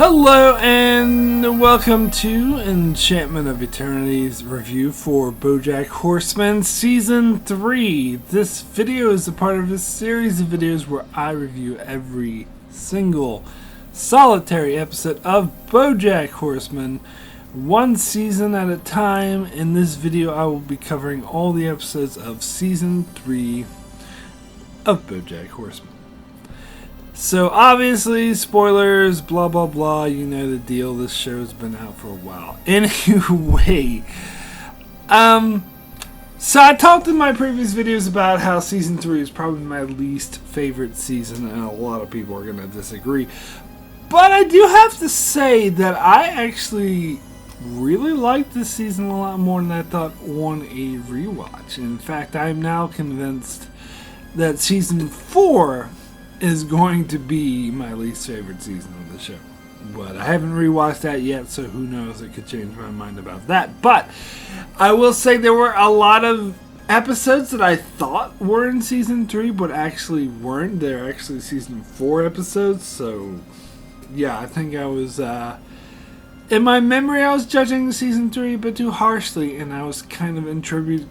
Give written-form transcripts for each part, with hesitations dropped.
Hello and welcome to Enchantment of Eternity's review for Bojack Horseman Season 3. This video is a part of a series of videos where I review every single solitary episode of Bojack Horseman, one season at a time. In this video I will be covering all the episodes of Season 3 of Bojack Horseman. So obviously, spoilers, blah blah blah, you know the deal, this show's been out for a while. Anyway, so I talked in my previous videos about how Season 3 is probably my least favorite season, and a lot of people are going to disagree. But I do have to say that I actually really liked this season a lot more than I thought on a rewatch. In fact, I'm now convinced that Season 4 is going to be my least favorite season of the show. But I haven't rewatched that yet, so who knows, it could change my mind about that. But I will say there were a lot of episodes that I thought were in Season 3, but actually weren't. They're actually Season 4 episodes, so yeah, I think I was, in my memory, I was judging Season 3 a bit too harshly, and I was kind of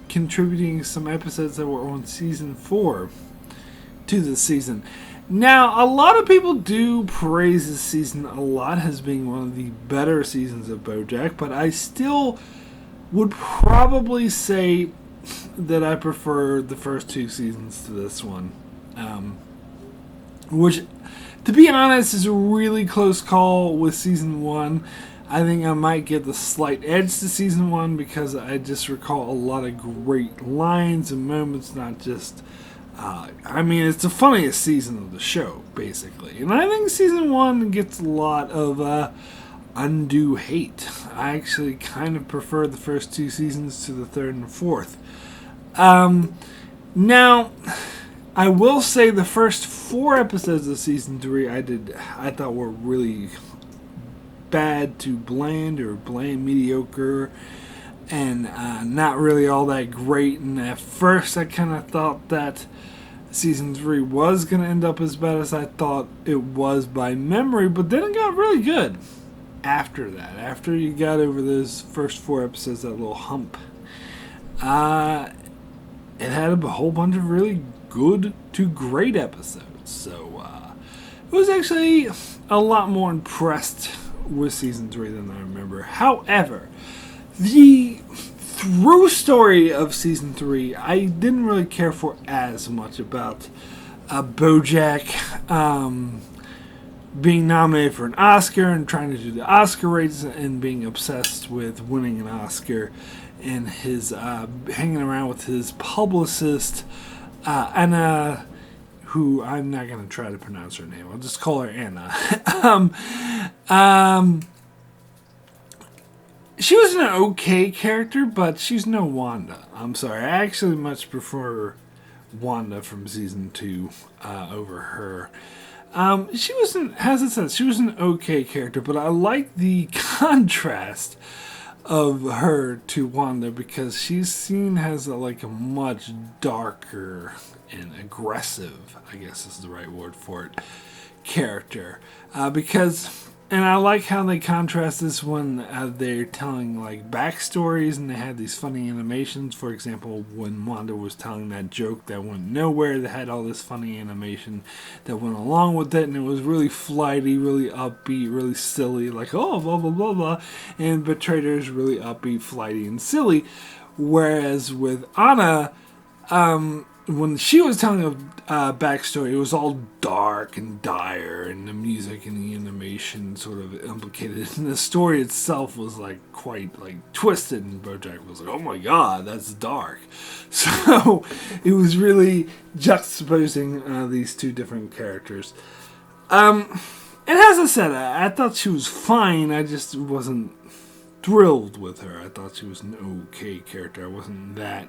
contributing some episodes that were on Season 4 to this season. Now, a lot of people do praise this season a lot as being one of the better seasons of Bojack, but I still would probably say that I prefer the first two seasons to this one. Which, to be honest, is a really close call with Season 1. I think I might give the slight edge to Season 1 because I just recall a lot of great lines and moments, not just... it's the funniest season of the show, basically. And I think Season 1 gets a lot of undue hate. I actually kind of prefer the first two seasons to the third and fourth. Now, I will say the first 4 episodes of Season 3 I thought were really bad to bland mediocre, and not really all that great. And at first I kind of thought that Season 3 was going to end up as bad as I thought it was by memory, but then it got really good after that. After you got over those first 4 episodes, that little hump, it had a whole bunch of really good to great episodes. So it was actually a lot more impressed with Season 3 than I remember. However, the through story of Season 3, I didn't really care for as much about Bojack being nominated for an Oscar and trying to do the Oscar race and being obsessed with winning an Oscar, and his hanging around with his publicist, Anna, who I'm not going to try to pronounce her name. I'll just call her Anna. She was an okay character, but she's no Wanda. I'm sorry. I actually much prefer Wanda from Season 2 over her. She was an okay character, but I like the contrast of her to Wanda because she's seen as a much darker and aggressive, I guess is the right word for it, character. And I like how they contrast this when they're telling backstories, and they had these funny animations. For example, when Wanda was telling that joke that went nowhere, they had all this funny animation that went along with it, and it was really flighty, really upbeat, really silly, oh, blah, blah, blah, blah. And Betrayer is really upbeat, flighty, and silly. Whereas with Anna, when she was telling a backstory, it was all dark and dire, and the music and the animation sort of implicated, and the story itself was quite twisted, and Bojack was oh my god, that's dark. So it was really juxtaposing these two different characters. And as I said, I thought she was fine. I just wasn't thrilled with her. I thought she was an okay character. I wasn't that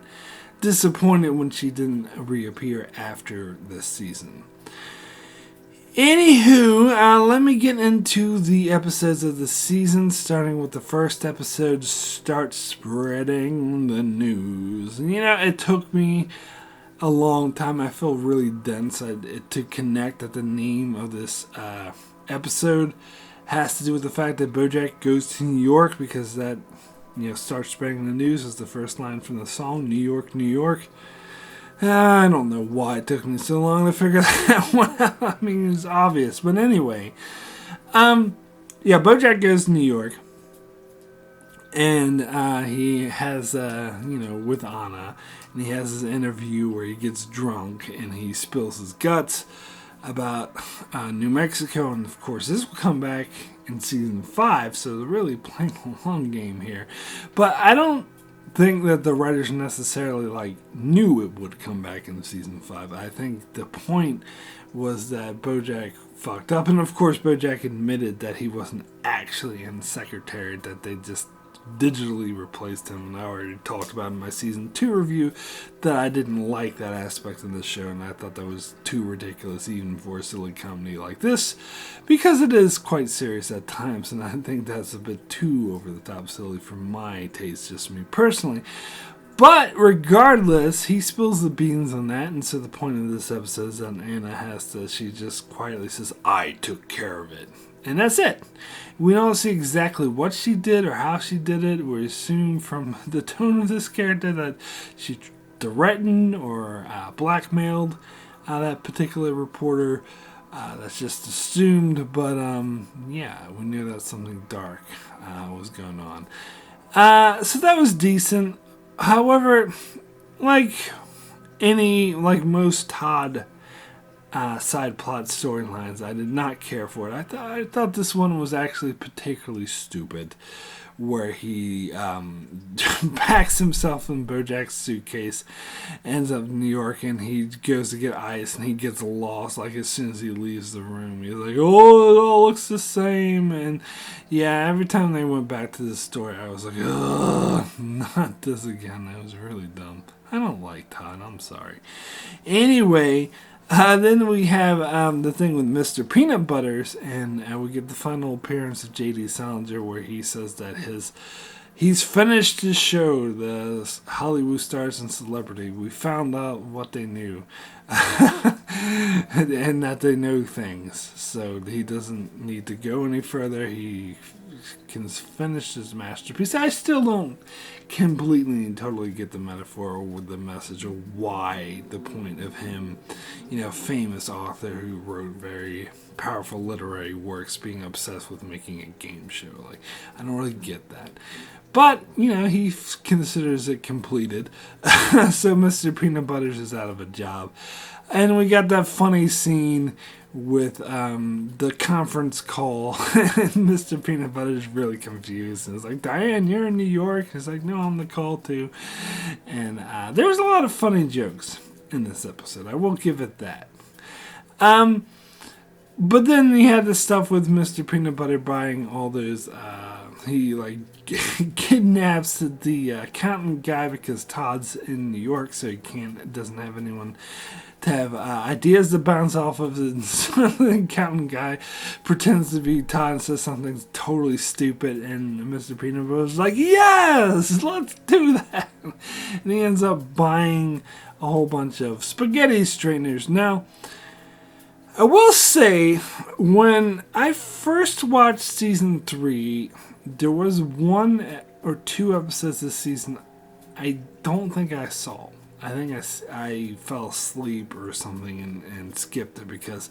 disappointed when she didn't reappear after this season. Anywho, let me get into the episodes of the season, starting with the first episode, Start Spreading the News. And, it took me a long time. I feel really dense to connect at the name of this episode has to do with the fact that Bojack goes to New York because that, starts spreading the news as the first line from the song, New York, New York. I don't know why it took me so long to figure that one out. I mean, it's obvious. But anyway, Bojack goes to New York. And he has, with Anna, and he has his interview where he gets drunk and he spills his guts about New Mexico. And of course, this will come back in season 5, so they're really playing a long game here. But I don't think that the writers necessarily knew it would come back in season 5. I think the point was that Bojack fucked up, and of course Bojack admitted that he wasn't actually in the Secretariat, that they just digitally replaced him. And I already talked about in my season 2 review that I didn't like that aspect of the show, and I thought that was too ridiculous even for a silly comedy like this, because it is quite serious at times, and I think that's a bit too over the top silly for my taste, just me personally. But regardless, he spills the beans on that, and so the point of this episode is that Anna she just quietly says, "I took care of it." And that's it. We don't see exactly what she did or how she did it. We assume from the tone of this character that she threatened or blackmailed that particular reporter. That's just assumed, but we knew that something dark was going on. So that was decent. However, like most Todd side plot storylines, I did not care for it. I thought this one was actually particularly stupid, where he packs himself in Bojack's suitcase, ends up in New York, and he goes to get ice, and he gets lost as soon as he leaves the room. He's like, "Oh, it all looks the same." And yeah, every time they went back to the story, I was like, "Ugh, not this again." That was really dumb. I don't like Todd. I'm sorry. Anyway, then we have the thing with Mr. Peanut Butters, and we get the final appearance of J.D. Salinger, where he says that he's finished his show, the Hollywood Stars and Celebrity. We found out what they knew, and that they know things, so he doesn't need to go any further. He can finish his masterpiece. I still don't completely and totally get the metaphor or the message of why the point of him, famous author who wrote very powerful literary works, being obsessed with making a game show. I don't really get that. But, he considers it completed. So Mr. Peanut Butters is out of a job. And we got that funny scene with the conference call. And Mr. Peanut Butter is really confused. And it's like, "Diane, you're in New York?" He's like, "No, I'm on the call too." And there was a lot of funny jokes in this episode. I will give it that. But then he had the stuff with Mr. Peanut Butter buying all those... he kidnaps the accountant guy because Todd's in New York, so he doesn't have anyone to have ideas to bounce off of. So the accountant guy pretends to be Todd and says something totally stupid, and Mr. Peanut Butter's like, "Yes, let's do that." And he ends up buying a whole bunch of spaghetti strainers. Now, I will say, when I first watched season 3, there was 1 or 2 episodes this season I don't think I saw. I think I fell asleep or something and skipped it, because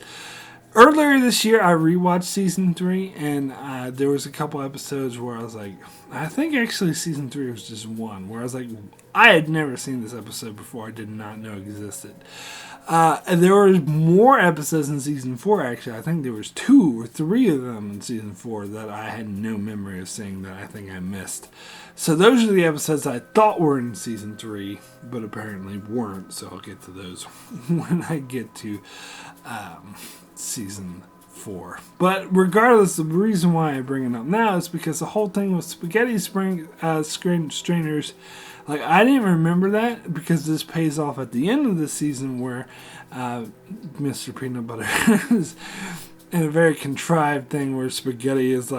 earlier this year I rewatched season 3, and there was a couple episodes where I was like, I think actually season 3 was just 1, where I was like, I had never seen this episode before. I did not know existed. And there were more episodes in season 4, actually. I think there was 2 or 3 of them in season 4 that I had no memory of seeing, that I think I missed. So those are the episodes I thought were in season 3, but apparently weren't. So I'll get to those when I get to season 4. But regardless, the reason why I bring it up now is because the whole thing with spaghetti strainers, I didn't remember that, because this pays off at the end of the season, where Mr. Peanut Butter is in a very contrived thing where spaghetti is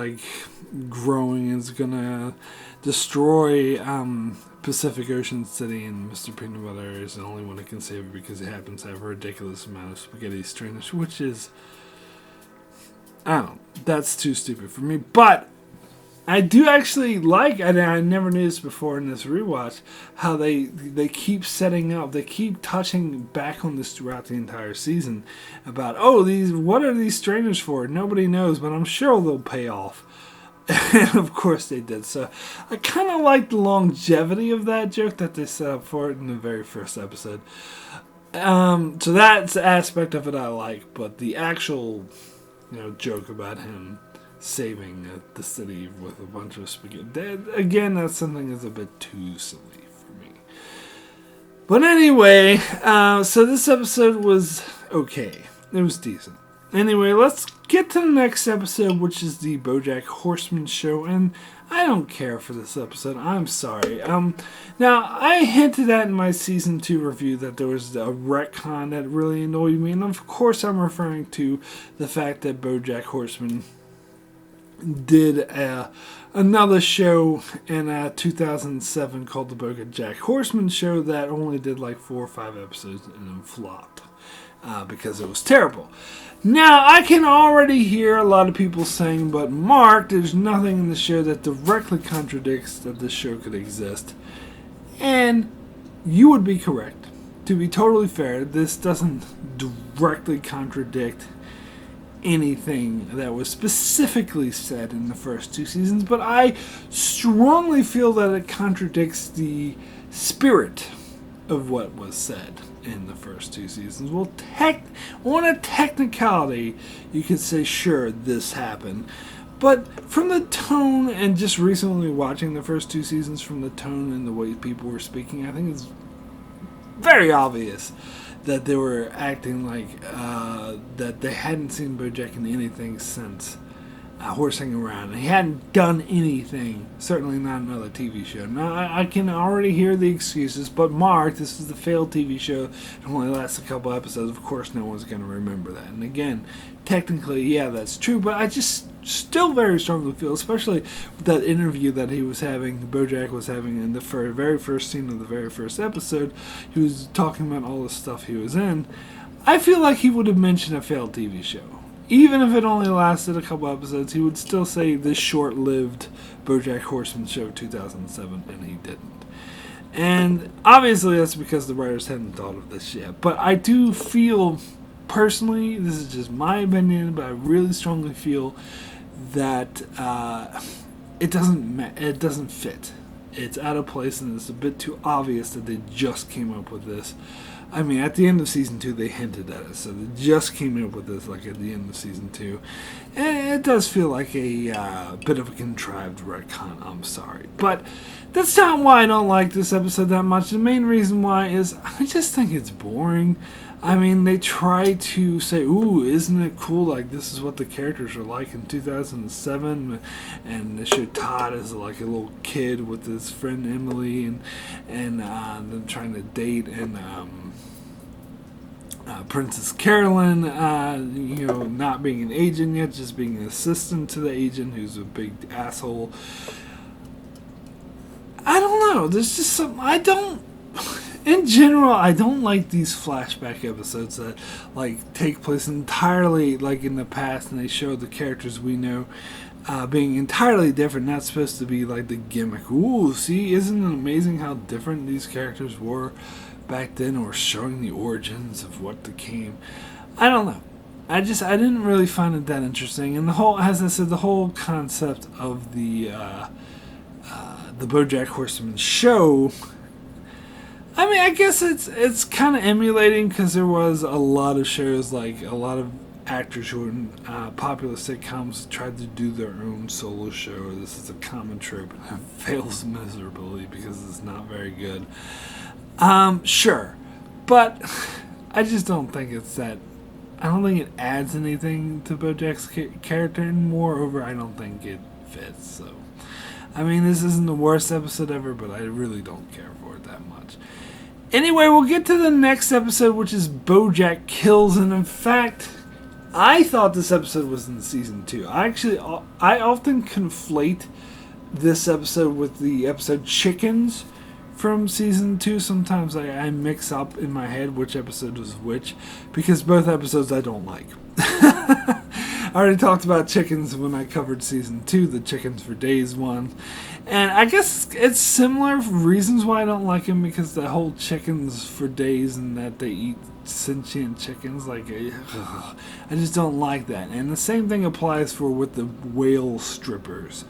growing and is gonna destroy Pacific Ocean City, and Mr. Peanut Butter is the only one that can save it because he happens to have a ridiculous amount of spaghetti strainers, which is I don't know. That's too stupid for me. But I do actually like, and I never knew this before in this rewatch, how they keep setting up, they keep touching back on this throughout the entire season about, what are these strangers for? Nobody knows, but I'm sure they'll pay off. And of course they did. So I kind of like the longevity of that joke that they set up for it in the very first episode. So that's the aspect of it I like, but the actual, joke about him saving the city with a bunch of spaghetti, again, that's something that's a bit too silly for me. But anyway, so this episode was okay. It was decent. Anyway, let's get to the next episode, which is the Bojack Horseman show, and I don't care for this episode. I'm sorry. Now, I hinted at in my Season 2 review that there was a retcon that really annoyed me, and of course I'm referring to the fact that Bojack Horseman did another show in 2007 called the Bojack Horseman show that only did like 4 or 5 episodes and then flopped because it was terrible. Now, I can already hear a lot of people saying, but Mark, there's nothing in the show that directly contradicts that this show could exist. And you would be correct. To be totally fair, this doesn't directly contradict anything that was specifically said in the first 2 seasons, but I strongly feel that it contradicts the spirit of what was said in the first 2 seasons. Well, on a technicality, you could say, sure, this happened. But from the tone, and just recently watching the first 2 seasons, from the tone and the way people were speaking, I think it's very obvious that they were acting like that they hadn't seen Bojack in anything since horsing around. He hadn't done anything, certainly not another TV show. Now, I can already hear the excuses, but Mark, this is the failed TV show. It only lasts a couple episodes. Of course, no one's going to remember that. And again, technically, yeah, that's true, but I just still very strongly feel, especially with that interview that he was having, Bojack was having in the very first scene of the very first episode, he was talking about all the stuff he was in. I feel like he would have mentioned a failed TV show. Even if it only lasted a couple episodes, he would still say this short-lived Bojack Horseman show 2007, and he didn't. And obviously that's because the writers hadn't thought of this yet. But I do feel, personally, this is just my opinion, but I really strongly feel that it doesn't fit. It's out of place, and it's a bit too obvious that they just came up with this. I mean, at the end of Season 2, they hinted at it, so they just came up with this, like, at the end of Season 2. And it does feel like a bit of a contrived retcon, I'm sorry. But that's not why I don't like this episode that much. The main reason why is I just think it's boring. I mean, they try to say, ooh, isn't it cool, like, this is what the characters were like in 2007, and they show Todd as, like, a little kid with his friend Emily, and them trying to date, and Princess Carolyn, not being an agent yet, just being an assistant to the agent who's a big asshole. I don't know, there's just some, in general, I don't like these flashback episodes that, like, take place entirely, like, in the past, and they show the characters we know being entirely different, not supposed to be, like, the gimmick. Ooh, see, isn't it amazing how different these characters were back then, or showing the origins of what became? I don't know. I didn't really find it that interesting, and as I said, the whole concept of the Bojack Horseman show, I mean, I guess it's kind of emulating, because there was a lot of shows, like a lot of actors who were in popular sitcoms tried to do their own solo show. This is a common trope, and it fails miserably because it's not very good. Sure, but I just don't think it's that. I don't think it adds anything to Bojack's character, and moreover, I don't think it fits. So, I mean, this isn't the worst episode ever, but I really don't care for it that much. Anyway, we'll get to the next episode, which is Bojack Kills, and in fact, I thought this episode was in Season 2. I often conflate this episode with the episode Chickens from Season 2. Sometimes I mix up in my head which episode was which, because both episodes I don't like. I already talked about chickens when I covered season 2, the Chickens for Days one. And I guess it's similar reasons why I don't like him, because the whole chickens for days and that they eat sentient chickens, like, ugh, I just don't like that. And the same thing applies with the whale strippers.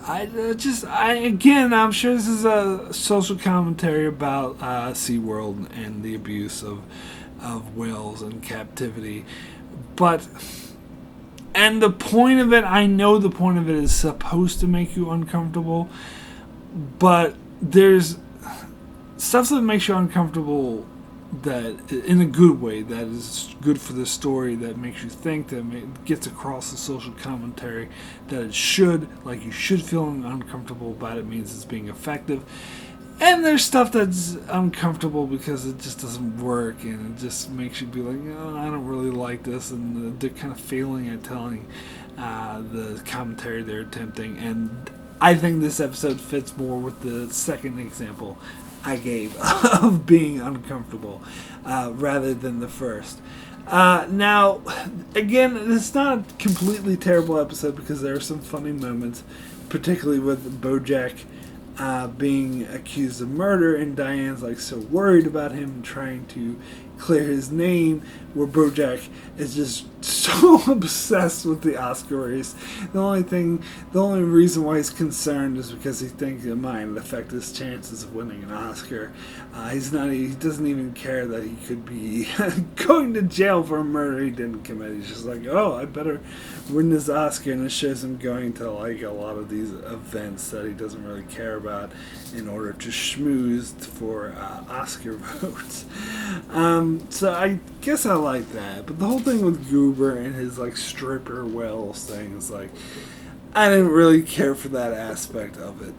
Again, I'm sure this is a social commentary about SeaWorld and the abuse of whales in captivity. And the point of it, I know the point of it is supposed to make you uncomfortable, but there's stuff that makes you uncomfortable that, in a good way, that is good for the story, that makes you think, that gets across the social commentary that it should, like you should feel uncomfortable about it, means it's being effective. And there's stuff that's uncomfortable because it just doesn't work, and it just makes you be like, oh, I don't really like this, and they're kind of failing at telling the commentary they're attempting. And I think this episode fits more with the second example I gave of being uncomfortable rather than the first. Now, again, it's not a completely terrible episode because there are some funny moments, particularly with Bojack being accused of murder, and Diane's like so worried about him trying to clear his name, where Bojack is just so obsessed with the Oscar race. The only reason why he's concerned is because he thinks it might affect his chances of winning an Oscar. He doesn't even care that he could be going to jail for a murder he didn't commit. He's just like, oh, I better win this Oscar, and it shows him going to like a lot of these events that he doesn't really care about in order to schmooze for Oscar votes. So I guess I like that, but the whole thing with Goober and his like stripper whales thing is like, I didn't really care for that aspect of it.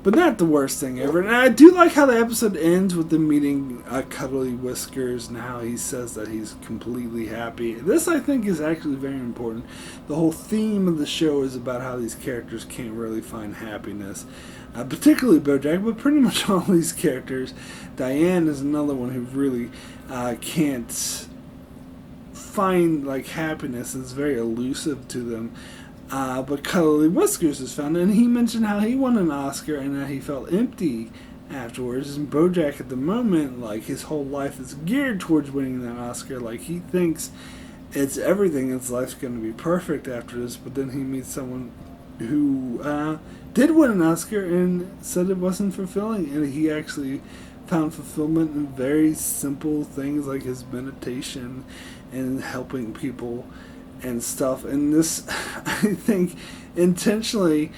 But not the worst thing ever. And I do like how the episode ends with them meeting Cuddly Whiskers and how he says that he's completely happy. This, I think, is actually very important. The whole theme of the show is about how these characters can't really find happiness. Particularly Bojack, but pretty much all these characters. Diane is another one who really can't find like happiness. It's very elusive to them. But Cuddly Whiskers is found, and he mentioned how he won an Oscar and that he felt empty afterwards. And Bojack, at the moment, like his whole life is geared towards winning that Oscar. Like he thinks it's everything. His life's going to be perfect after this. But then he meets someone who did win an Oscar and said it wasn't fulfilling, and he actually found fulfillment in very simple things like his meditation and helping people and stuff. And this, I think, intentionally,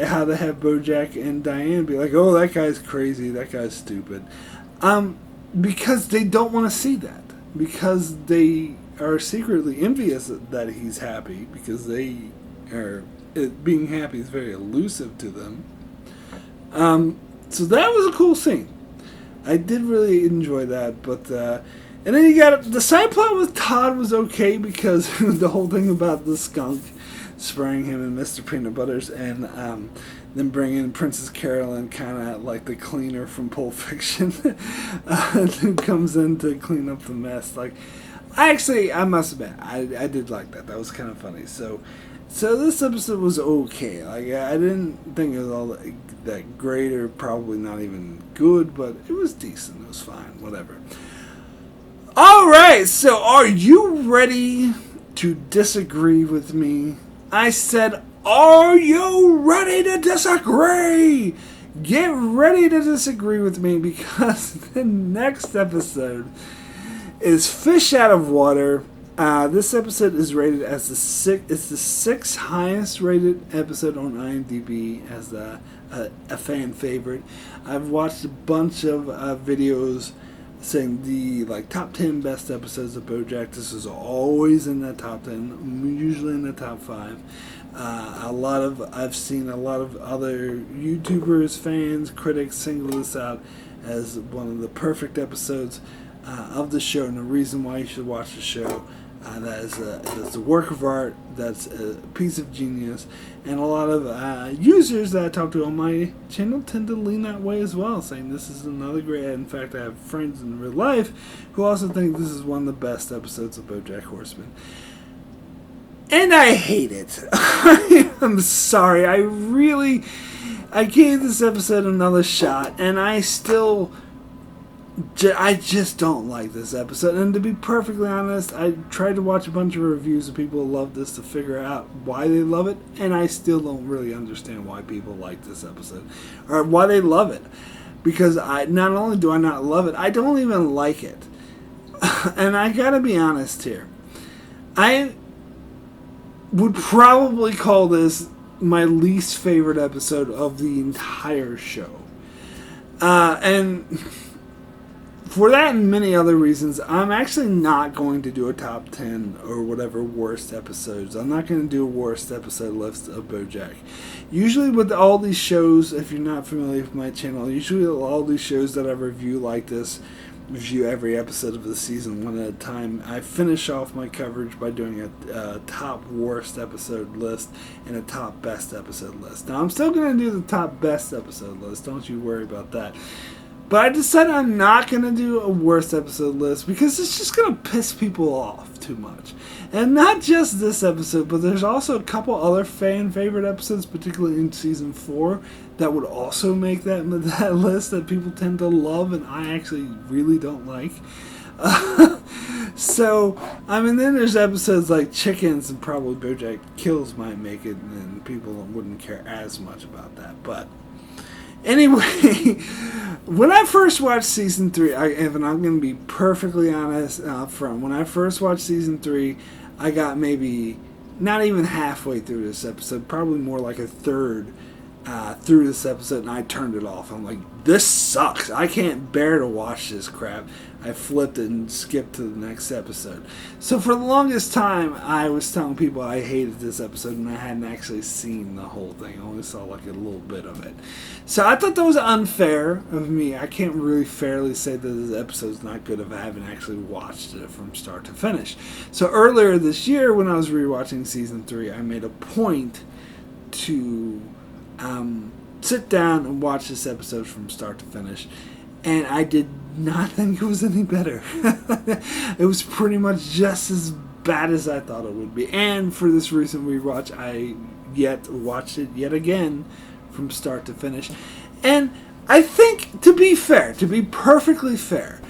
how they have Bojack and Diane be like, oh, that guy's crazy, that guy's stupid. Because they don't want to see that. Because they are secretly envious that he's happy, because they are, being happy is very elusive to them. So that was a cool scene. I did really enjoy that, but and then you got the side plot with Todd was okay because the whole thing about the skunk spraying him in Mr. Peanut Butters, and then bringing Princess Carolyn, kind of like the cleaner from Pulp Fiction, who comes in to clean up the mess. Like, I must admit, I did like that. That was kind of funny. So this episode was okay. Like, I didn't think it was all that great, or probably not even good, but it was decent. It was fine. Whatever. Alright, so are you ready to disagree with me? I said, are you ready to disagree? Get ready to disagree with me, because the next episode is Fish Out of Water. This episode is rated as the sixth highest rated episode on IMDb as a fan favorite. I've watched a bunch of videos saying the top 10 best episodes of Bojack. This is always in that top 10, usually in the top 5. I've seen a lot of other YouTubers, fans, critics single this out as one of the perfect episodes of the show, and the reason why you should watch the show. That's a work of art, that's a piece of genius, and a lot of users that I talk to on my channel tend to lean that way as well, saying this is another great. In fact, I have friends in real life who also think this is one of the best episodes of Bojack Horseman. And I hate it. I'm sorry. I gave this episode another shot, and I just don't like this episode. And to be perfectly honest, I tried to watch a bunch of reviews of people who love this to figure out why they love it, and I still don't really understand why people like this episode or why they love it. Because not only do I not love it, I don't even like it. And I gotta be honest here. I would probably call this my least favorite episode of the entire show. And for that and many other reasons, I'm actually not going to do a top 10 or whatever worst episodes. I'm not going to do a worst episode list of Bojack. Usually with all these shows, if you're not familiar with my channel, usually all these shows that I review like this, review every episode of the season one at a time, I finish off my coverage by doing a top worst episode list and a top best episode list. Now, I'm still going to do the top best episode list. Don't you worry about that. But I decided I'm not going to do a worst episode list because it's just going to piss people off too much. And not just this episode, but there's also a couple other fan favorite episodes, particularly in season 4, that would also make that list that people tend to love and I actually really don't like. So, I mean, then there's episodes like Chickens and probably Bojack Kills might make it, and then people wouldn't care as much about that. But anyway, when I first watched season 3, Evan, I'm going to be perfectly honest up front. When I first watched season 3, I got maybe not even halfway through this episode, probably more like a third through this episode, and I turned it off. I'm like, this sucks. I can't bear to watch this crap. I flipped it and skipped to the next episode. So for the longest time, I was telling people I hated this episode, and I hadn't actually seen the whole thing. I only saw like a little bit of it. So I thought that was unfair of me. I can't really fairly say that this episode's not good if I haven't actually watched it from start to finish. So earlier this year, when I was rewatching season 3, I made a point to sit down and watch this episode from start to finish, and I did not think it was any better. It was pretty much just as bad as I thought it would be. And for this recent rewatch, I watched it yet again from start to finish. And I think, to be fair, to be perfectly fair,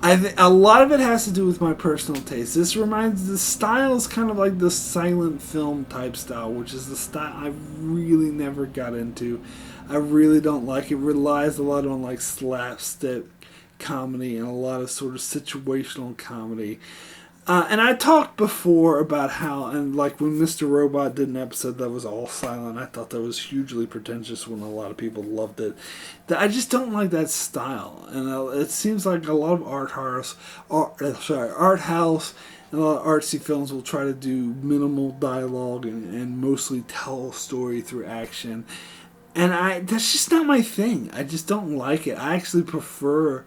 I think a lot of it has to do with my personal taste. The style is kind of like the silent film type style, which is the style I really never got into. I really don't like it. It relies a lot on like slapstick comedy and a lot of sort of situational comedy. And I talked before about how, and like when Mr. Robot did an episode that was all silent, I thought that was hugely pretentious when a lot of people loved it. That I just don't like that style. And it seems like a lot of art house and a lot of artsy films will try to do minimal dialogue and mostly tell a story through action. And that's just not my thing. I just don't like it. I actually prefer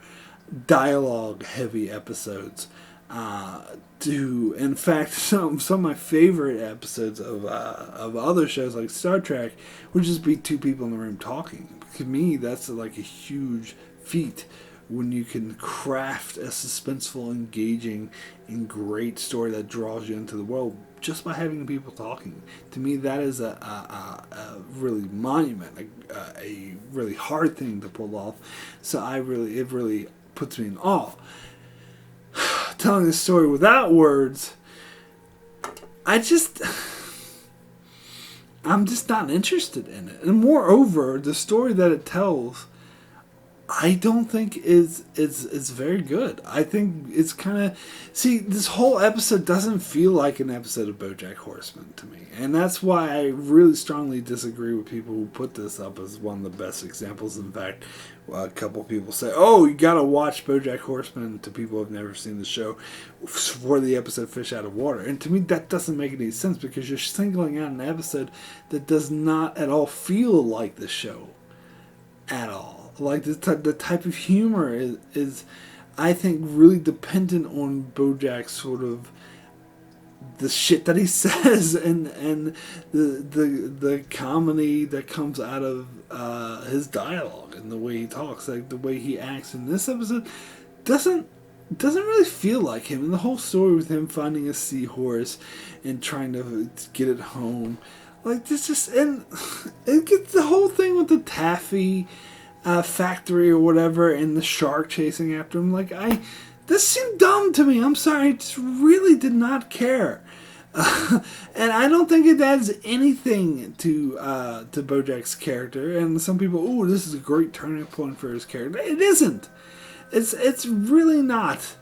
dialogue-heavy episodes. In fact, some of my favorite episodes of other shows like Star Trek would just be two people in the room talking. To me, that's like a huge feat when you can craft a suspenseful, engaging, and great story that draws you into the world just by having people talking. To me, that is a really monument, a really hard thing to pull off. So it really puts me in awe. Telling this story without words, I'm just not interested in it. And moreover, the story that it tells, I don't think is very good. I think it's kind of... See, this whole episode doesn't feel like an episode of Bojack Horseman to me. And that's why I really strongly disagree with people who put this up as one of the best examples. In fact, a couple of people say, oh, you gotta watch Bojack Horseman, to people who have never seen the show, for the episode Fish Out of Water. And to me, that doesn't make any sense, because you're singling out an episode that does not at all feel like the show. At all. Like, the type of humor is, I think, really dependent on Bojack's sort of the shit that he says and the comedy that comes out of his dialogue and the way he talks, like the way he acts in this episode doesn't doesn't really feel like him. And the whole story with him finding a seahorse and trying to get it home, like this just, and it gets the whole thing with the taffy factory or whatever, and the shark chasing after him. Like this seemed dumb to me. I'm sorry, I just really did not care. And I don't think it adds anything to Bojack's character. And some people, oh, this is a great turning point for his character. It isn't. It's really not.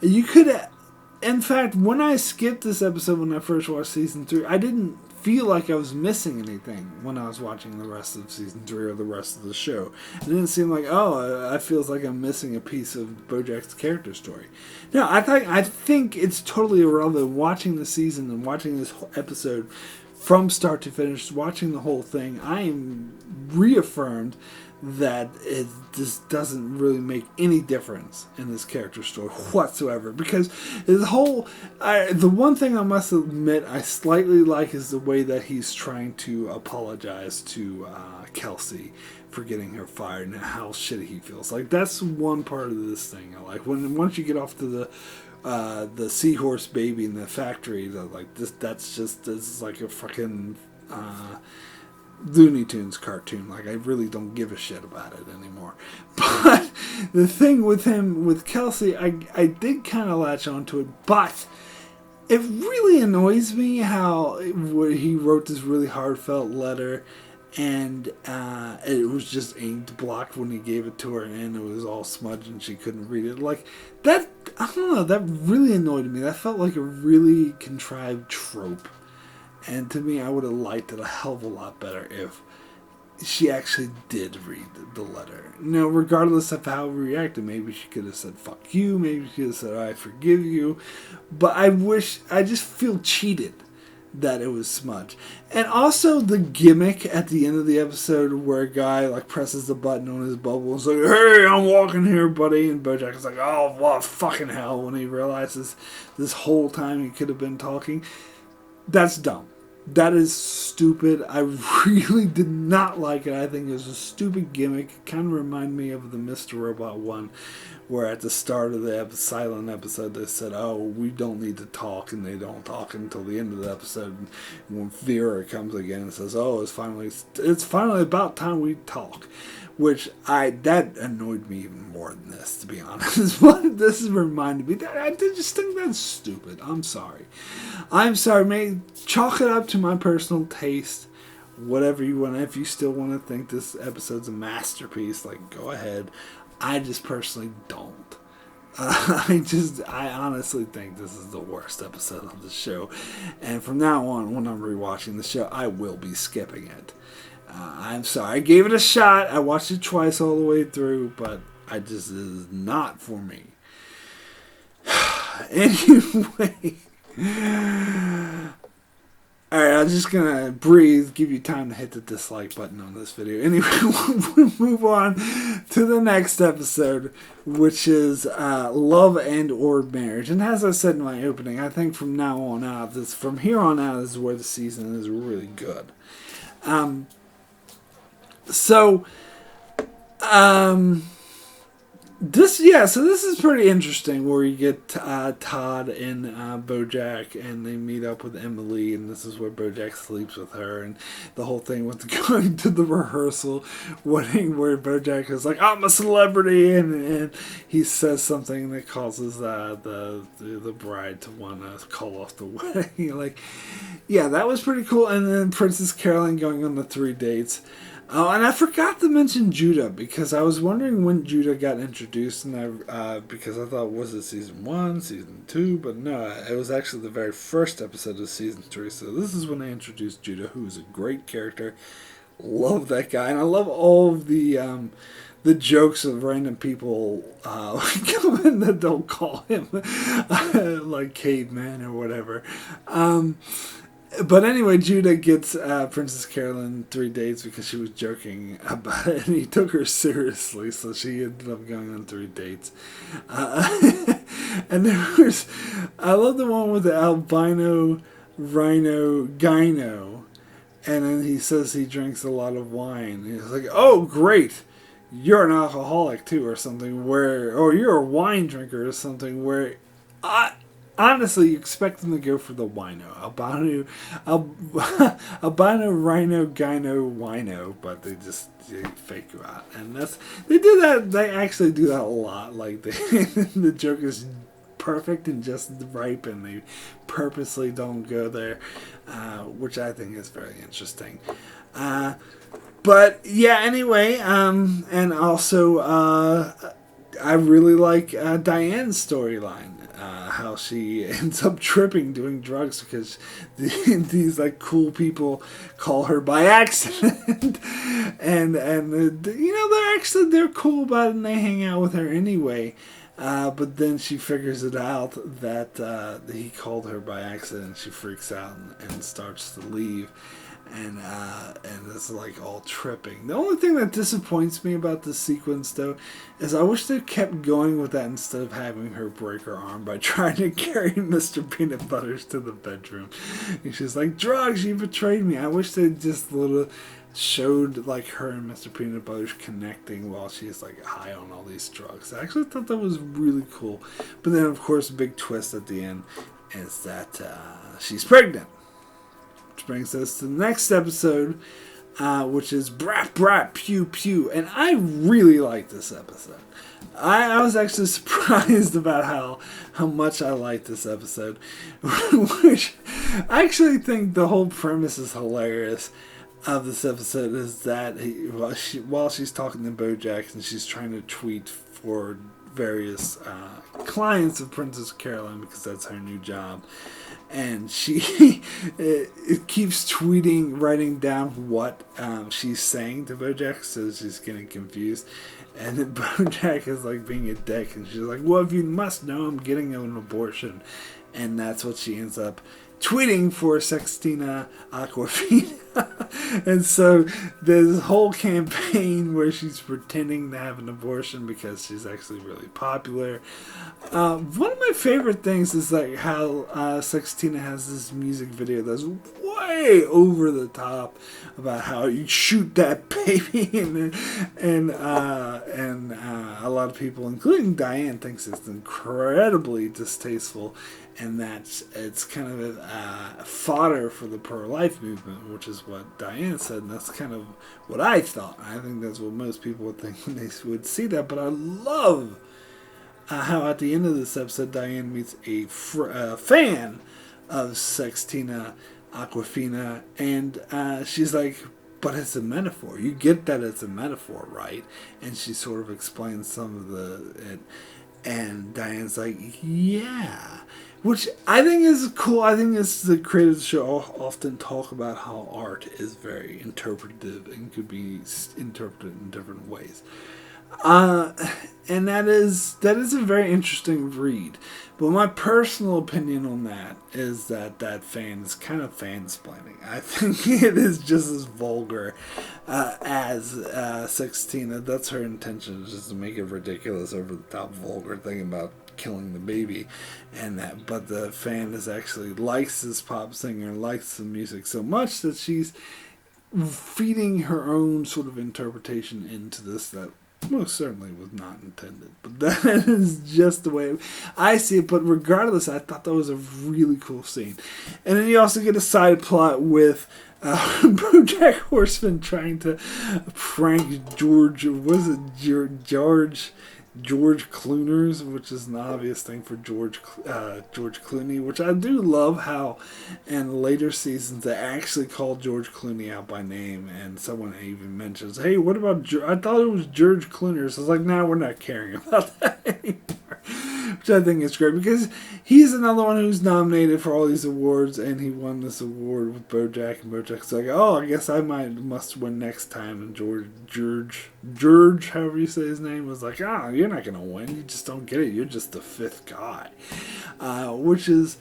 You could, in fact, when I skipped this episode when I first watched season 3, I didn't feel like I was missing anything when I was watching the rest of season 3 or the rest of the show. It didn't seem like, oh, I feels like I'm missing a piece of Bojack's character story. No, I think it's totally irrelevant watching the season and watching this whole episode from start to finish, watching the whole thing. I am reaffirmed that it just doesn't really make any difference in this character story whatsoever, because the one thing I must admit I slightly like is the way that he's trying to apologize to Kelsey for getting her fired and how shitty he feels. Like, that's one part of this thing I like. Once you get off to the seahorse baby in the factory, like this is like a fucking Looney Tunes cartoon. Like, I really don't give a shit about it anymore. But the thing with Kelsey, I did kind of latch onto it, but it really annoys me how he wrote this really heartfelt letter, and it was just inked blocked when he gave it to her, and it was all smudged and she couldn't read it. Like, that, I don't know, that really annoyed me. That felt like a really contrived trope. And to me, I would have liked it a hell of a lot better if she actually did read the letter. Now, regardless of how we reacted, maybe she could have said, fuck you, maybe she could have said, I forgive you. But I just feel cheated that it was smudged. And also the gimmick at the end of the episode where a guy like presses the button on his bubble and is like, hey, I'm walking here, buddy. And Bojack is like, oh, well, fucking hell, when he realizes this whole time he could have been talking. That's dumb. That is stupid. I really did not like it. I think it was a stupid gimmick. It kind of reminded me of the Mr. Robot one, where at the start of the silent episode they said, oh, we don't need to talk, and they don't talk until the end of the episode. And when Vera comes again and says, oh, it's finally about time we talk. Which that annoyed me even more than this, to be honest. But this has reminded me that I just think that's stupid. I'm sorry. May chalk it up to my personal taste. Whatever you want. If you still want to think this episode's a masterpiece, like, go ahead. I just personally don't. I honestly think this is the worst episode of the show. And from now on, when I'm rewatching the show, I will be skipping it. I'm sorry. I gave it a shot. I watched it twice all the way through, but it is not for me. Anyway. Alright, I'm just going to breathe, give you time to hit the dislike button on this video. Anyway, we'll move on to the next episode, which is Love and Ord Marriage. And as I said in my opening, I think from here on out is where the season is really good. So this is pretty interesting, where you get Todd and Bojack, and they meet up with Emily, and this is where Bojack sleeps with her, and the whole thing with going to the rehearsal, where Bojack is like, I'm a celebrity, and he says something that causes the bride to want to call off the wedding. Like, yeah, that was pretty cool. And then Princess Carolyn going on the 3 dates. Oh, and I forgot to mention Judah, because I was wondering when Judah got introduced, and because I thought, was it season 1, season 2? But no, it was actually the very first episode of season 3. So this is when they introduced Judah, who is a great character. Love that guy, and I love all of the jokes of random people coming that don't call him like caveman or whatever. But anyway, Judah gets Princess Carolyn 3 dates because she was joking about it, and he took her seriously, so she ended up going on 3 dates. And I love the one with the albino rhino gyno, and then he says he drinks a lot of wine. He's like, oh, great. you're an alcoholic too, or something or you're a wine drinker or something where, honestly, you expect them to go for the wino, albino, rhino, gyno, wino, but they fake you out, and they do that. They actually do that a lot. Like the joke is perfect and just ripe, and they purposely don't go there, which I think is very interesting. But yeah, anyway, and also I really like Diane's storyline. How she ends up tripping doing drugs because these like cool people call her by accident, and they're cool about it and they hang out with her anyway. But then she figures it out that he called her by accident. She freaks out and starts to leave. And it's like all tripping. The only thing that disappoints me about this sequence, though, is I wish they kept going with that instead of having her break her arm by trying to carry Mr. Peanut Butters to the bedroom. And she's like, drugs, you betrayed me. I wish they just showed like her and Mr. Peanut Butters connecting while she's like high on all these drugs. I actually thought that was really cool. But then, of course, big twist at the end is that she's pregnant. Which brings us to the next episode, which is Braat, Pew, Pew. And I really like this episode. I was actually surprised about how much I like this episode. Which I actually think the whole premise is hilarious of this episode is that while she's talking to Bojack and she's trying to tweet for various clients of Princess Caroline because that's her new job. And she it keeps writing down what she's saying to Bojack, so she's getting confused. And then Bojack is like being a dick, and she's like, "Well, if you must know, I'm getting an abortion," and that's what she ends up tweeting for Sextina Aquafina. And so there's this whole campaign where she's pretending to have an abortion because she's actually really popular. One of my favorite things is like how Sextina has this music video that's way over the top about how you shoot that baby, and a lot of people, including Diane, thinks it's incredibly distasteful, and that it's kind of fodder for the pro-life movement, which is what Diane said, and that's kind of what I thought. I think that's what most people would think when they would see that, but I love how at the end of this episode, Diane meets a fan of Sextina Aquafina, and she's like, but it's a metaphor. You get that it's a metaphor, right? And she sort of explains some of it, and Diane's like, yeah. Which I think is cool. I think the creators of the show often talk about how art is very interpretive and could be interpreted in different ways. And that is a very interesting read. But my personal opinion on that is that fan is kind of fansplaining. I think it is just as vulgar as Sextina. That's her intention, is just to make it ridiculous, over the top, vulgar thing about killing the baby, and that. But the fan is actually likes this pop singer, likes the music so much that she's feeding her own sort of interpretation into this that most certainly was not intended. But that is just the way I see it. But regardless, I thought that was a really cool scene. And then you also get a side plot with Bojack Horseman trying to prank George Clooners, which is an obvious thing for George Clooney, which I do love how in later seasons they actually call George Clooney out by name, and someone even mentions, hey, what about I thought it was George Clooney. So it's like, nah, we're not caring about that anymore. Which I think is great, because he's another one who's nominated for all these awards, and he won this award with Bojack, and Bojack's like, oh, I guess I must win next time, and George, however you say his name, was like, you're not going to win, you just don't get it, you're just the fifth guy, which is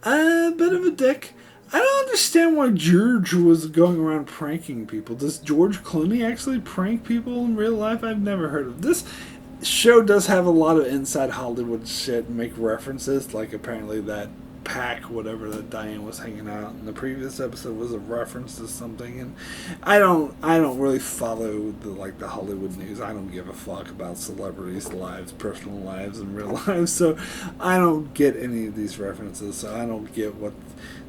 a bit of a dick. I don't understand why George was going around pranking people. Does George Clooney actually prank people in real life? I've never heard of this. Show does have a lot of inside Hollywood shit and make references, like apparently that pack, whatever, that Diane was hanging out in the previous episode was a reference to something. And I don't really follow the Hollywood news. I don't give a fuck about celebrities' lives, personal lives, and real lives. So I don't get any of these references. So I don't get what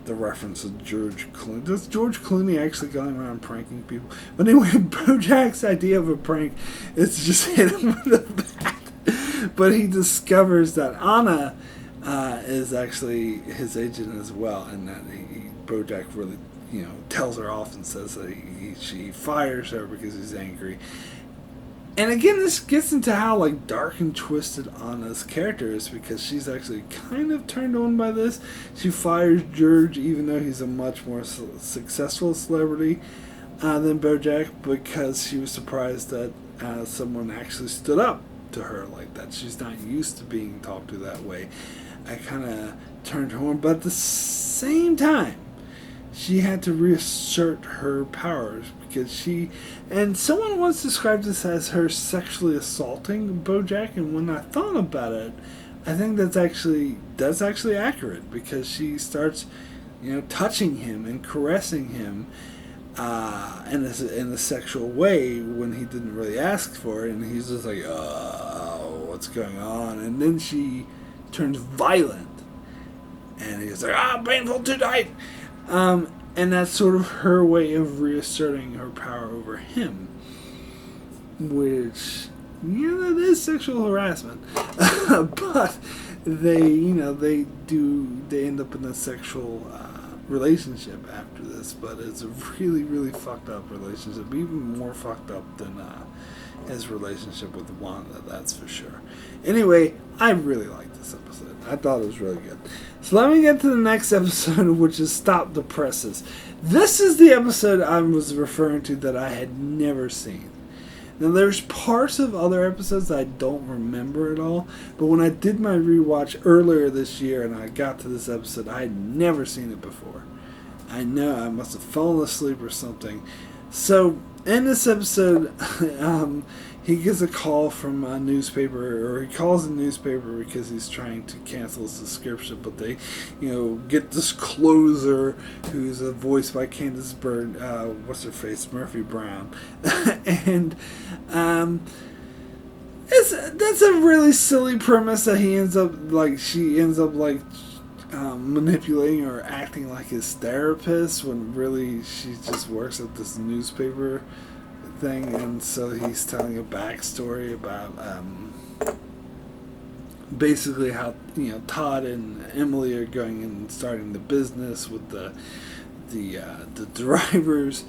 the reference to George Clooney. Does George Clooney actually going around pranking people? But anyway, Bojack's idea of a prank is to just hit him with a bat. But he discovers that Anna is actually his agent as well, and that Bojack really, tells her off and says that she fires her because he's angry. And again, this gets into how dark and twisted Anna's character is, because she's actually kind of turned on by this. She fires George even though he's a much more successful celebrity than Bojack, because she was surprised that someone actually stood up to her like that. She's not used to being talked to that way. I kind of turned her on, but at the same time, she had to reassert her powers, because and someone once described this as her sexually assaulting Bojack, and when I thought about it, I think that's actually accurate, because she starts, touching him and caressing him in a sexual way when he didn't really ask for it, and he's just like, oh, what's going on? And then she turns violent, and he's like, painful tonight. And that's sort of her way of reasserting her power over him, which, that is sexual harassment. But they end up in a sexual relationship after this, but it's a really, really fucked up relationship, even more fucked up than his relationship with Wanda, that's for sure. Anyway, I really liked this episode. I thought it was really good. So let me get to the next episode, which is Stop the Presses. This is the episode I was referring to that I had never seen. Now, there's parts of other episodes that I don't remember at all, but when I did my rewatch earlier this year and I got to this episode, I had never seen it before. I know I must have fallen asleep or something. So, in this episode, he gets a call from a newspaper, or he calls a newspaper because he's trying to cancel his subscription, but they, get this closer who's voiced by Candace Bird, what's-her-face, Murphy Brown, and that's a really silly premise that she ends up manipulating or acting like his therapist when really she just works at this newspaper thing. And so he's telling a backstory about basically how Todd and Emily are going and starting the business with the drivers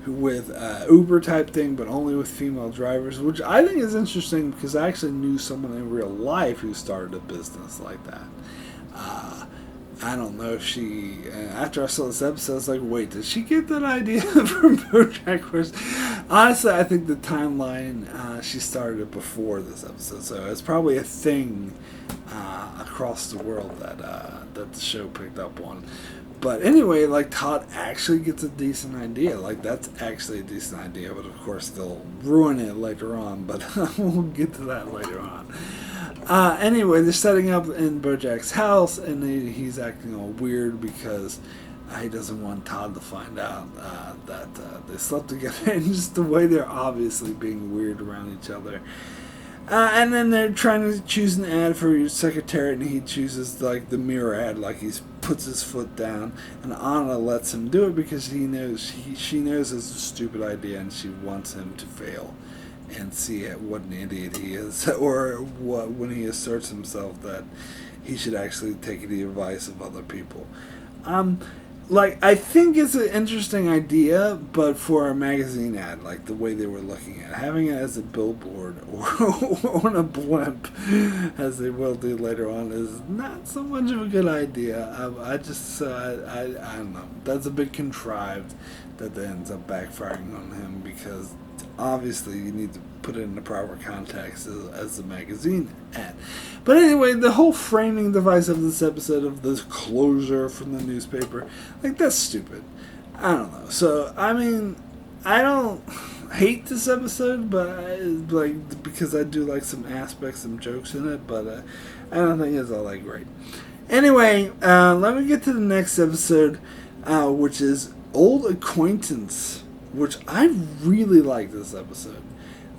with Uber type thing, but only with female drivers, which I think is interesting because I actually knew someone in real life who started a business like that. I don't know if she, after I saw this episode, I was like, wait, did she get that idea from Bojack Horseman? Honestly, I think the timeline, she started it before this episode, so it's probably a thing across the world that the show picked up on. But anyway, Todd actually gets a decent idea. That's actually a decent idea, but of course they'll ruin it later on, but we'll get to that later on. Anyway, they're setting up in Bojack's house, and he's acting all weird because he doesn't want Todd to find out that they slept together, and just the way they're obviously being weird around each other. And then they're trying to choose an ad for your secretariat, and he chooses the mirror ad, he puts his foot down, and Anna lets him do it because she knows it's a stupid idea, and she wants him to fail and see what an idiot he is, or when he asserts himself that he should actually take the advice of other people. I think it's an interesting idea, but for a magazine ad, the way they were looking at having it as a billboard or on a blimp, as they will do later on, is not so much of a good idea. I don't know. That's a bit contrived that ends up backfiring on him, because obviously you need to put it in the proper context as a magazine ad. But anyway, the whole framing device of this episode of this closure from the newspaper, that's stupid. I don't know. So, I mean, I don't hate this episode, but because I do like some aspects, some jokes in it, but I don't think it's all that great. Anyway, let me get to the next episode, which is Old Acquaintance, which I really like this episode.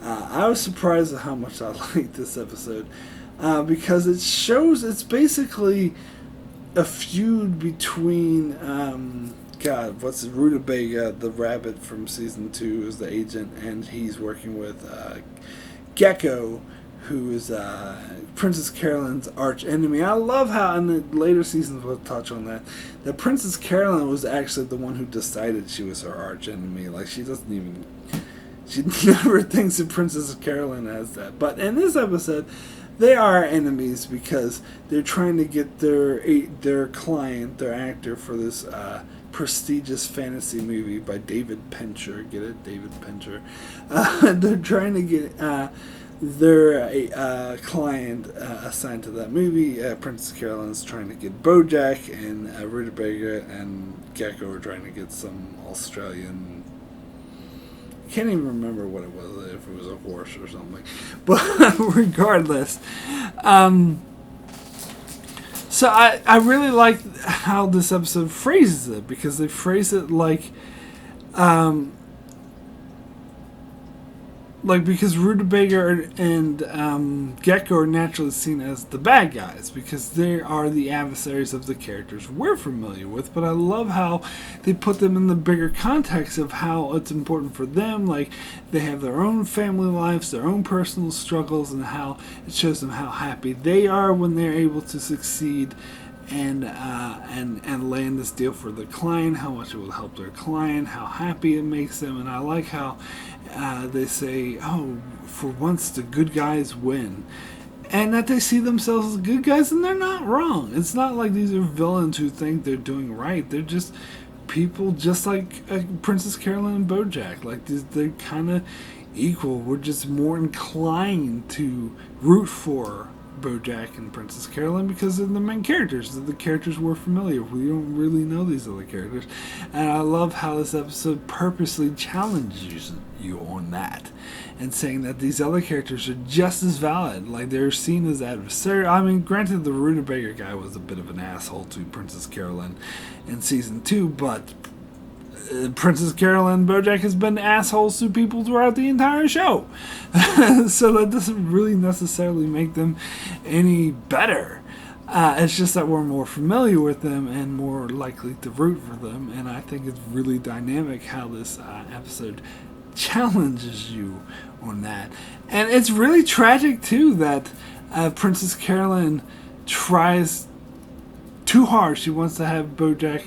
I was surprised at how much I liked this episode because it shows it's basically a feud between Rutabaga, the rabbit from season 2, is the agent, and he's working with Gecko, who is Princess Carolyn's arch enemy. I love how in the later seasons we'll touch on that Princess Carolyn was actually the one who decided she was her arch enemy. Like she never thinks of Princess Carolyn as that. But in this episode, they are enemies because they're trying to get their client, their actor, for this prestigious fantasy movie by David Pencher. Get it? David Pencher. They're trying to get their client assigned to that movie. Princess Carolyn's trying to get Bojack, and Rutabaga and Gecko are trying to get some Australian... Can't even remember what it was, if it was a horse or something. But regardless, so I really like how this episode phrases it, because they phrase it because Rutabaga and Gecko are naturally seen as the bad guys because they are the adversaries of the characters we're familiar with. But I love how they put them in the bigger context of how it's important for them. Like they have their own family lives, their own personal struggles, and how it shows them how happy they are when they're able to succeed and land this deal for the client, how much it will help their client, how happy it makes them. And I like how they say, oh, for once the good guys win. And that they see themselves as good guys, and they're not wrong. It's not like these are villains who think they're doing right. They're just people just like Princess Carolyn and Bojack. Like they're kind of equal. We're just more inclined to root for Bojack and Princess Carolyn because they're the main characters. They're the characters we're familiar with. We don't really know these other characters. And I love how this episode purposely challenges you on that and saying that these other characters are just as valid. Like they're seen as adversarial. I mean, granted, the Rutabaga guy was a bit of an asshole to Princess Carolyn in season 2, but Princess Carolyn and Bojack has been assholes to people throughout the entire show. So that doesn't really necessarily make them any better. It's just that we're more familiar with them and more likely to root for them. And I think it's really dynamic how this episode challenges you on that. And it's really tragic, too, that Princess Carolyn tries too hard. She wants to have Bojack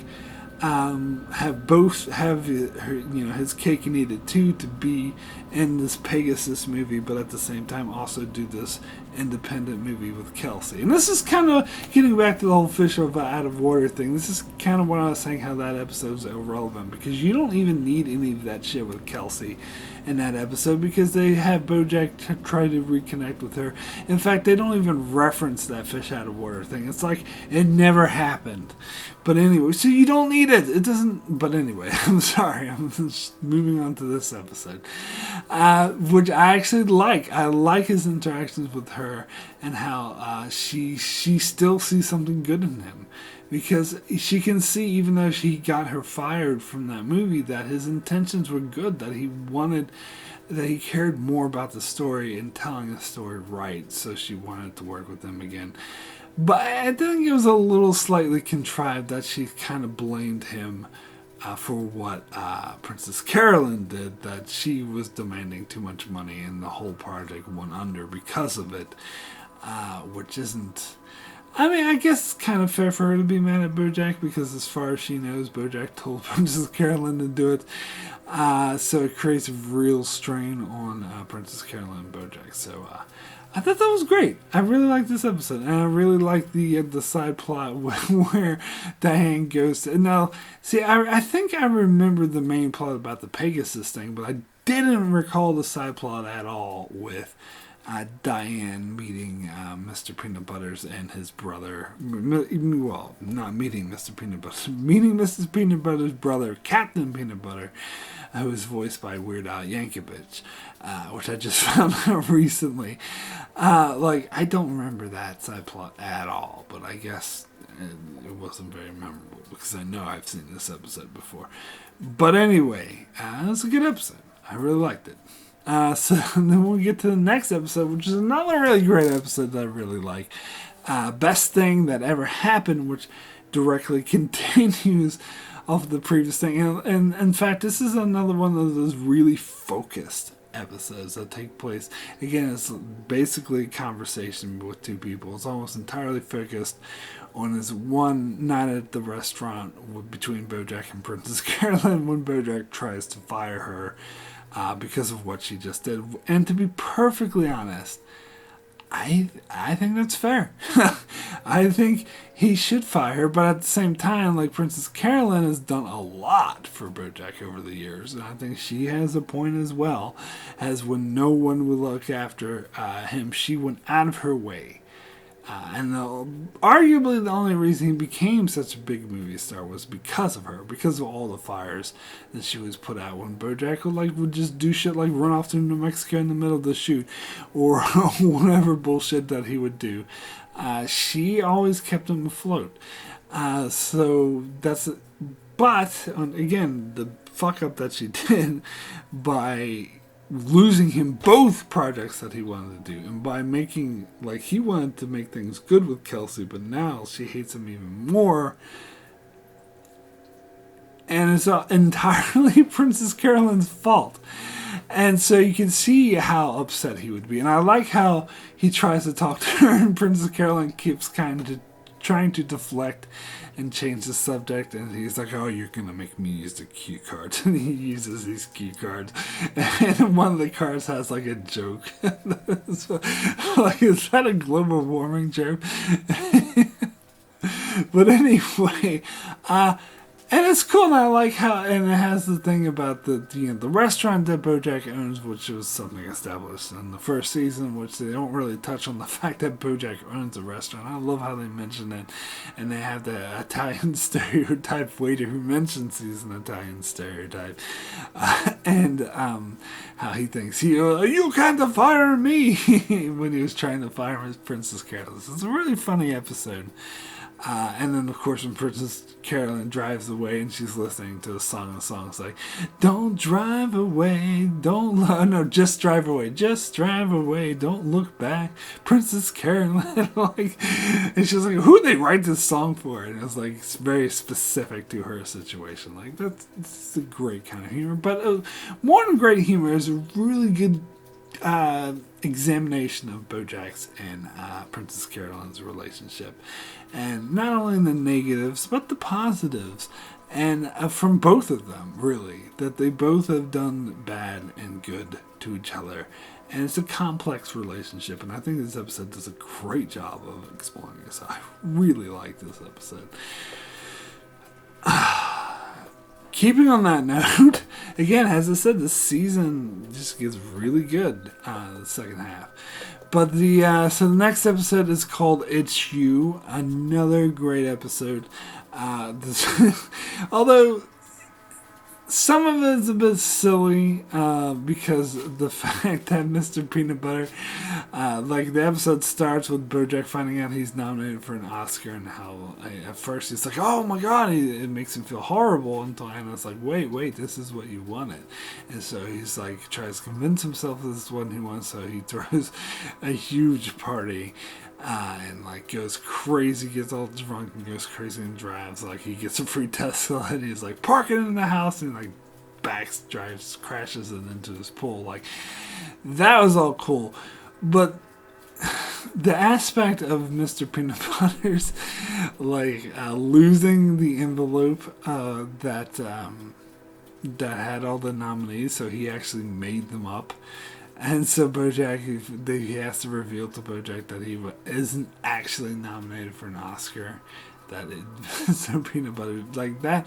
have his cake and eat it too, to be in this Pegasus movie, but at the same time also do this independent movie with Kelsey. And this is kind of getting back to the whole fish out of water thing. This is kind of what I was saying, how that episode's irrelevant, because you don't even need any of that shit with Kelsey in that episode, because they have Bojack try to reconnect with her. In fact, they don't even reference that fish out of water thing. It's like it never happened. But anyway, so you don't need it. It doesn't. But anyway, I'm sorry. I'm just moving on to this episode, which I actually like. I like his interactions with her and how she still sees something good in him, because she can see, even though he got her fired from that movie, that his intentions were good. That he cared more about the story and telling the story right. So she wanted to work with him again. But I think it was a little slightly contrived that she kind of blamed him for what Princess Carolyn did, that she was demanding too much money and the whole project went under because of it, which isn't... I mean, I guess it's kind of fair for her to be mad at Bojack, because as far as she knows, Bojack told Princess Carolyn to do it. So it creates a real strain on Princess Carolyn and Bojack. So I thought that was great. I really liked this episode, and I really liked the side plot where Diane goes to... Now, see, I think I remember the main plot about the Pegasus thing, but I didn't recall the side plot at all with Diane meeting Mr. Peanut Butters and his brother. Well, not meeting Mr. Peanut Butter. Meeting Mrs. Peanut Butter's brother, Captain Peanut Butter, who was voiced by Weird Al Yankovic, which I just found out recently. I don't remember that side plot at all, but I guess it wasn't very memorable because I know I've seen this episode before. But anyway, it was a good episode. I really liked it. So then we get to the next episode, which is another really great episode that I really like. Best Thing That Ever Happened, which directly continues off the previous thing. And in fact, this is another one of those really focused episodes that take place. Again, it's basically a conversation with two people. It's almost entirely focused on this one night at the restaurant between Bojack and Princess Carolyn when Bojack tries to fire her because of what she just did. And to be perfectly honest, I think that's fair. I think he should fire her, but at the same time, like, Princess Carolyn has done a lot for Bojack over the years, and I think she has a point as well, as when no one would look after him, she went out of her way. And arguably the only reason he became such a big movie star was because of her, because of all the fires that she was put out. When Bojack would just do shit like run off to New Mexico in the middle of the shoot, or whatever bullshit that he would do, she always kept him afloat. So that's it. But again, the fuck up that she did by losing him both projects that he wanted to do, and by making, like, he wanted to make things good with Kelsey, but now she hates him even more, and it's entirely Princess Carolyn's fault. And so you can see how upset he would be. And I like how he tries to talk to her, and Princess Carolyn keeps kind of trying to deflect and change the subject, and he's like, oh, you're gonna make me use the cue cards. And he uses these cue cards, and one of the cards has like a joke. So, like, is that a global warming joke? But anyway, and it's cool, and I like how, and it has the thing about the restaurant that Bojack owns, which was something established in the first season, which they don't really touch on the fact that Bojack owns a restaurant. I love how they mention it, and they have the Italian stereotype waiter who mentions he's an Italian stereotype, and how he thinks you can't fire me when he was trying to fire Miss Princess Carolyn. It's a really funny episode. And then, of course, when Princess Carolyn drives away and she's listening to the song's like, don't drive away, just drive away, don't look back, Princess Carolyn. Like, and she's like, who'd they write this song for? And it's like, it's very specific to her situation. Like, that's a great kind of humor. But more than great humor is a really good examination of Bojack's and Princess Carolyn's relationship, and not only the negatives but the positives, and from both of them, really, that they both have done bad and good to each other, and it's a complex relationship, and I think this episode does a great job of exploring this. I really like this episode. Keeping on that note, again, as I said, this season just gets really good, the second half. But so the next episode is called It's You, another great episode. Although some of it is a bit silly, because of the fact that Mr. Peanut Butter, like, the episode starts with Bojack finding out he's nominated for an Oscar, and how at first he's like, oh my god, it makes him feel horrible, until Anna's like, wait, this is what you wanted. And so he's like, tries to convince himself this is what he wants, so he throws a huge party. And like goes crazy, gets all drunk and goes crazy and drives. Like, he gets a free Tesla and he's like, park it in the house, and like crashes it into his pool. Like, that was all cool. But the aspect of Mr. Peanut Butter's like losing the envelope that had all the nominees, so he actually made them up. And so Bojack, he has to reveal to Bojack that he isn't actually nominated for an Oscar. So Peanut Butter, like, that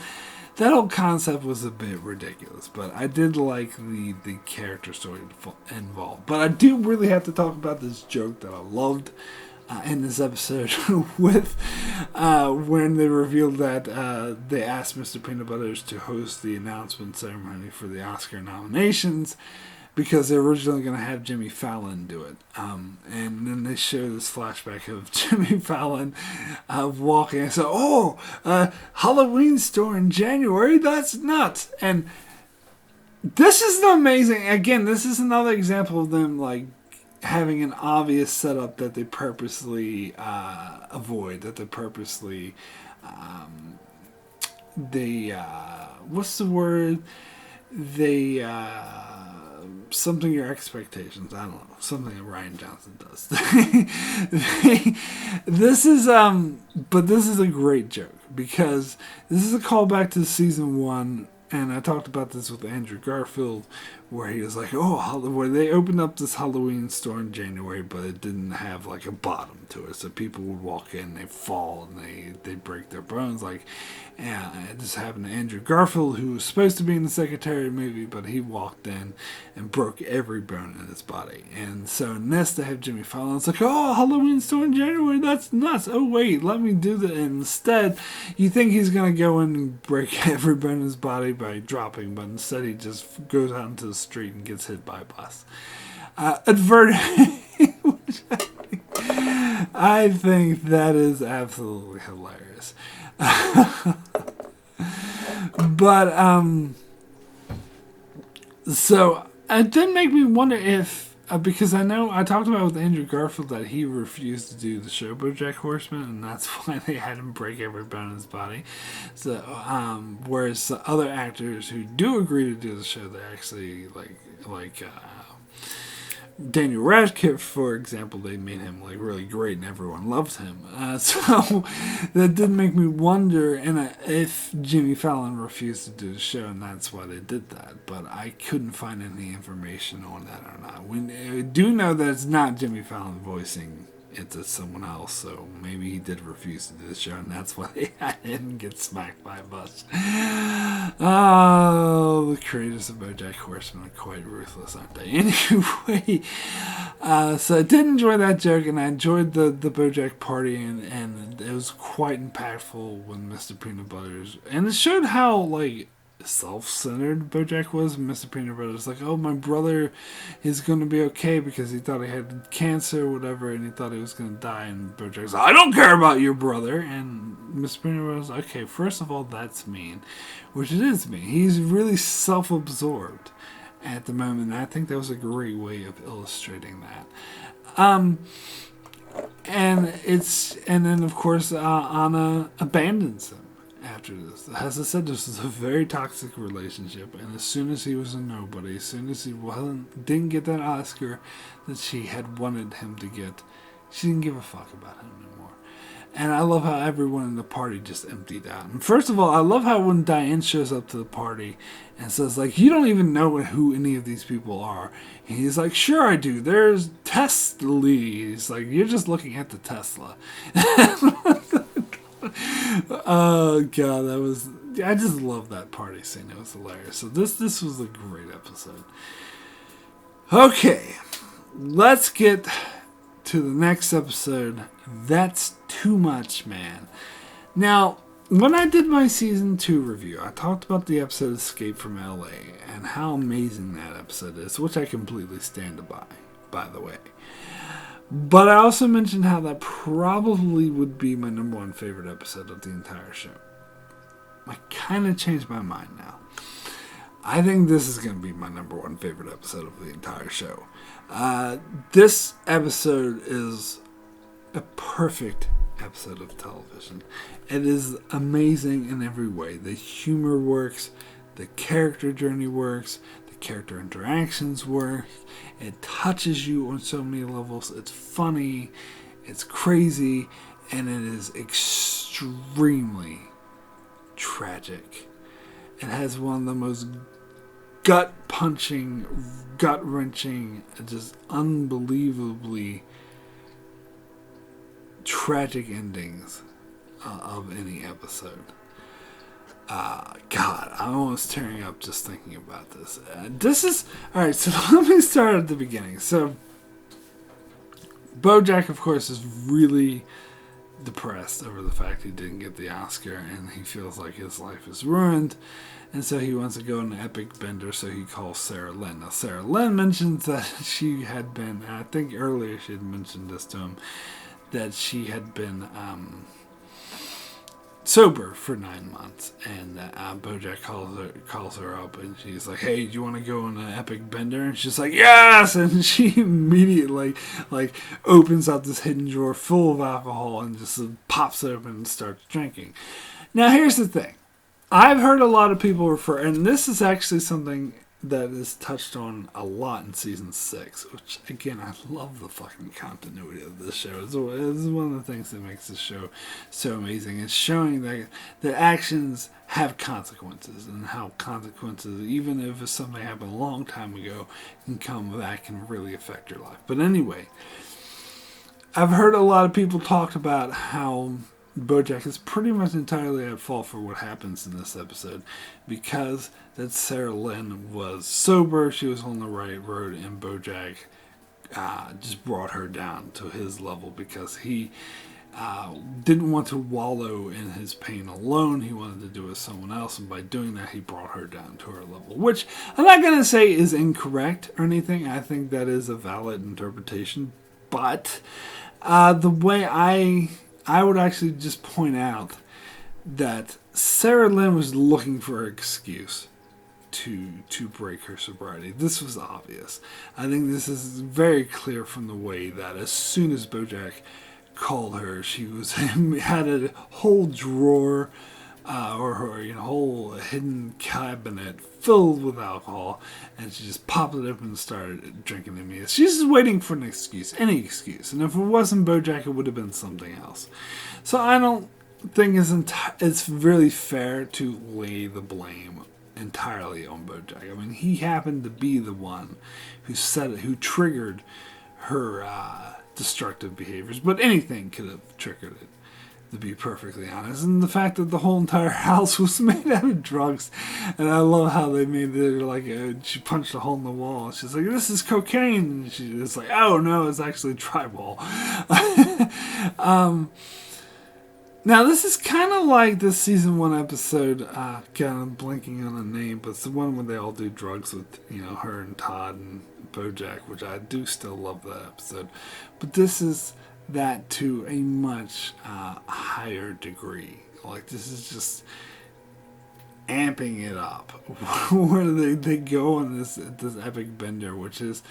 whole concept was a bit ridiculous. But I did like the character story involved. But I do really have to talk about this joke that I loved in this episode with when they revealed that they asked Mr. Peanut Butter to host the announcement ceremony for the Oscar nominations. because they're originally going to have Jimmy Fallon do it. And then they show this flashback of Jimmy Fallon walking and so, Halloween store in January, that's nuts. And this is amazing. Again, this is another example of them like having an obvious setup that they purposely avoid, that they purposely what's the word? They something your expectations. I don't know. Something that Ryan Johnson does. This is but this is a great joke because this is a callback to season 1. And I talked about this with Andrew Garfield, where he was like, where they opened up this Halloween store in January, but it didn't have like a bottom to it. So people would walk in, they fall, and they break their bones. Like, and this happened to Andrew Garfield, who was supposed to be in the Secretariat movie, but he walked in and broke every bone in his body. And so in this, they have Jimmy Fallon. It's like, Halloween store in January, that's nuts. Oh, wait, let me do that. And instead, you think he's going to go in and break every bone in his body by dropping, but instead he just goes out into the street and gets hit by a bus. Which I think that is absolutely hilarious. But so it did make me wonder if because I know I talked about with Andrew Garfield that he refused to do the show Bojack Horseman, and that's why they had him break every bone in his body. So, whereas the other actors who do agree to do the show, they actually like Daniel Radcliffe, for example, they made him like really great, and everyone loved him. So that did make me wonder, if Jimmy Fallon refused to do the show, and that's why they did that. But I couldn't find any information on that or not. We do know that it's not Jimmy Fallon voicing it to someone else, so maybe he did refuse to do the show, and that's why they had him get smacked by a bus. Oh, the creators of Bojack Horseman are quite ruthless, aren't they? Anyway, so I did enjoy that joke, and I enjoyed the Bojack party, and it was quite impactful when Mr. Peanut Butter's, and it showed how like self-centered Bojack was. Mr. Peanut Butter was like, my brother is going to be okay because he thought he had cancer or whatever, and he thought he was going to die, and Bojack was like, I don't care about your brother. And Mr. Peanut Butter was like, okay, first of all, that's mean, which it is mean. He's really self-absorbed at the moment, and I think that was a great way of illustrating that. And then of course Anna abandons him after this. As I said, this was a very toxic relationship, and as soon as he was a nobody, as soon as he didn't get that Oscar that she had wanted him to get, she didn't give a fuck about him anymore. And I love how everyone in the party just emptied out. And first of all, I love how when Diane shows up to the party and says, like, you don't even know who any of these people are. And he's like, sure I do. There's Tesla. He's like, you're just looking at the Tesla. Oh god, I just love that party scene. It was hilarious. So this was a great episode. Okay, let's get to the next episode. That's Too Much, Man. Now, when I did my season 2 review, I talked about the episode Escape from LA and how amazing that episode is, which I completely stand by the way. But I also mentioned how that probably would be my number 1 favorite episode of the entire show. I kind of changed my mind now. I think this is going to be my number 1 favorite episode of the entire show. This episode is a perfect episode of television. It is amazing in every way. The humor works, the character journey works, character interactions work. It touches you on so many levels. It's funny, it's crazy, and it is extremely tragic. It has one of the most gut-punching, gut-wrenching, just unbelievably tragic endings of any episode. God, I'm almost tearing up just thinking about this. Alright, so let me start at the beginning. So, Bojack, of course, is really depressed over the fact he didn't get the Oscar, and he feels like his life is ruined, and so he wants to go on an epic bender, so he calls Sarah Lynn. Now, Sarah Lynn mentions that she had been, I think earlier she had mentioned this to him, that she had been sober for 9 months, and Bojack calls her up, and she's like, "Hey, do you want to go on an epic bender?" And she's like, "Yes!" And she immediately opens up this hidden drawer full of alcohol and just pops it open and starts drinking. Now, here's the thing: I've heard a lot of people refer, and this is actually something that is touched on a lot in season 6, which, again, I love the fucking continuity of this show. It's one of the things that makes this show so amazing. It's showing that actions have consequences, and how consequences, even if it's something happened a long time ago, can come back and really affect your life. But anyway, I've heard a lot of people talk about how Bojack is pretty much entirely at fault for what happens in this episode, because that Sarah Lynn was sober, she was on the right road, and Bojack just brought her down to his level because he didn't want to wallow in his pain alone. He wanted to do it with someone else, and by doing that, he brought her down to her level, which I'm not going to say is incorrect or anything. I think that is a valid interpretation, but the way I would actually just point out that Sarah Lynn was looking for an excuse to break her sobriety. This was obvious. I think this is very clear from the way that as soon as Bojack called her, she had a whole drawer or her whole hidden cabinet filled with alcohol, and she just popped it open and started drinking immediately. She's just waiting for an excuse, any excuse. And if it wasn't Bojack, it would have been something else. So I don't think it's really fair to lay the blame entirely on Bojack. I mean, he happened to be the one who triggered her destructive behaviors, but anything could have triggered it, to be perfectly honest. And the fact that the whole entire house was made out of drugs, and I love how they made it she punched a hole in the wall, and she's like, "This is cocaine," and she's like, "Oh no, it's actually drywall." Now, this is kind of like the season 1 episode, kind of blinking on a name, but it's the one where they all do drugs with, her and Todd and Bojack, which I do still love that episode. But this is that to a much higher degree. This is just amping it up, where they go on this epic bender, which is,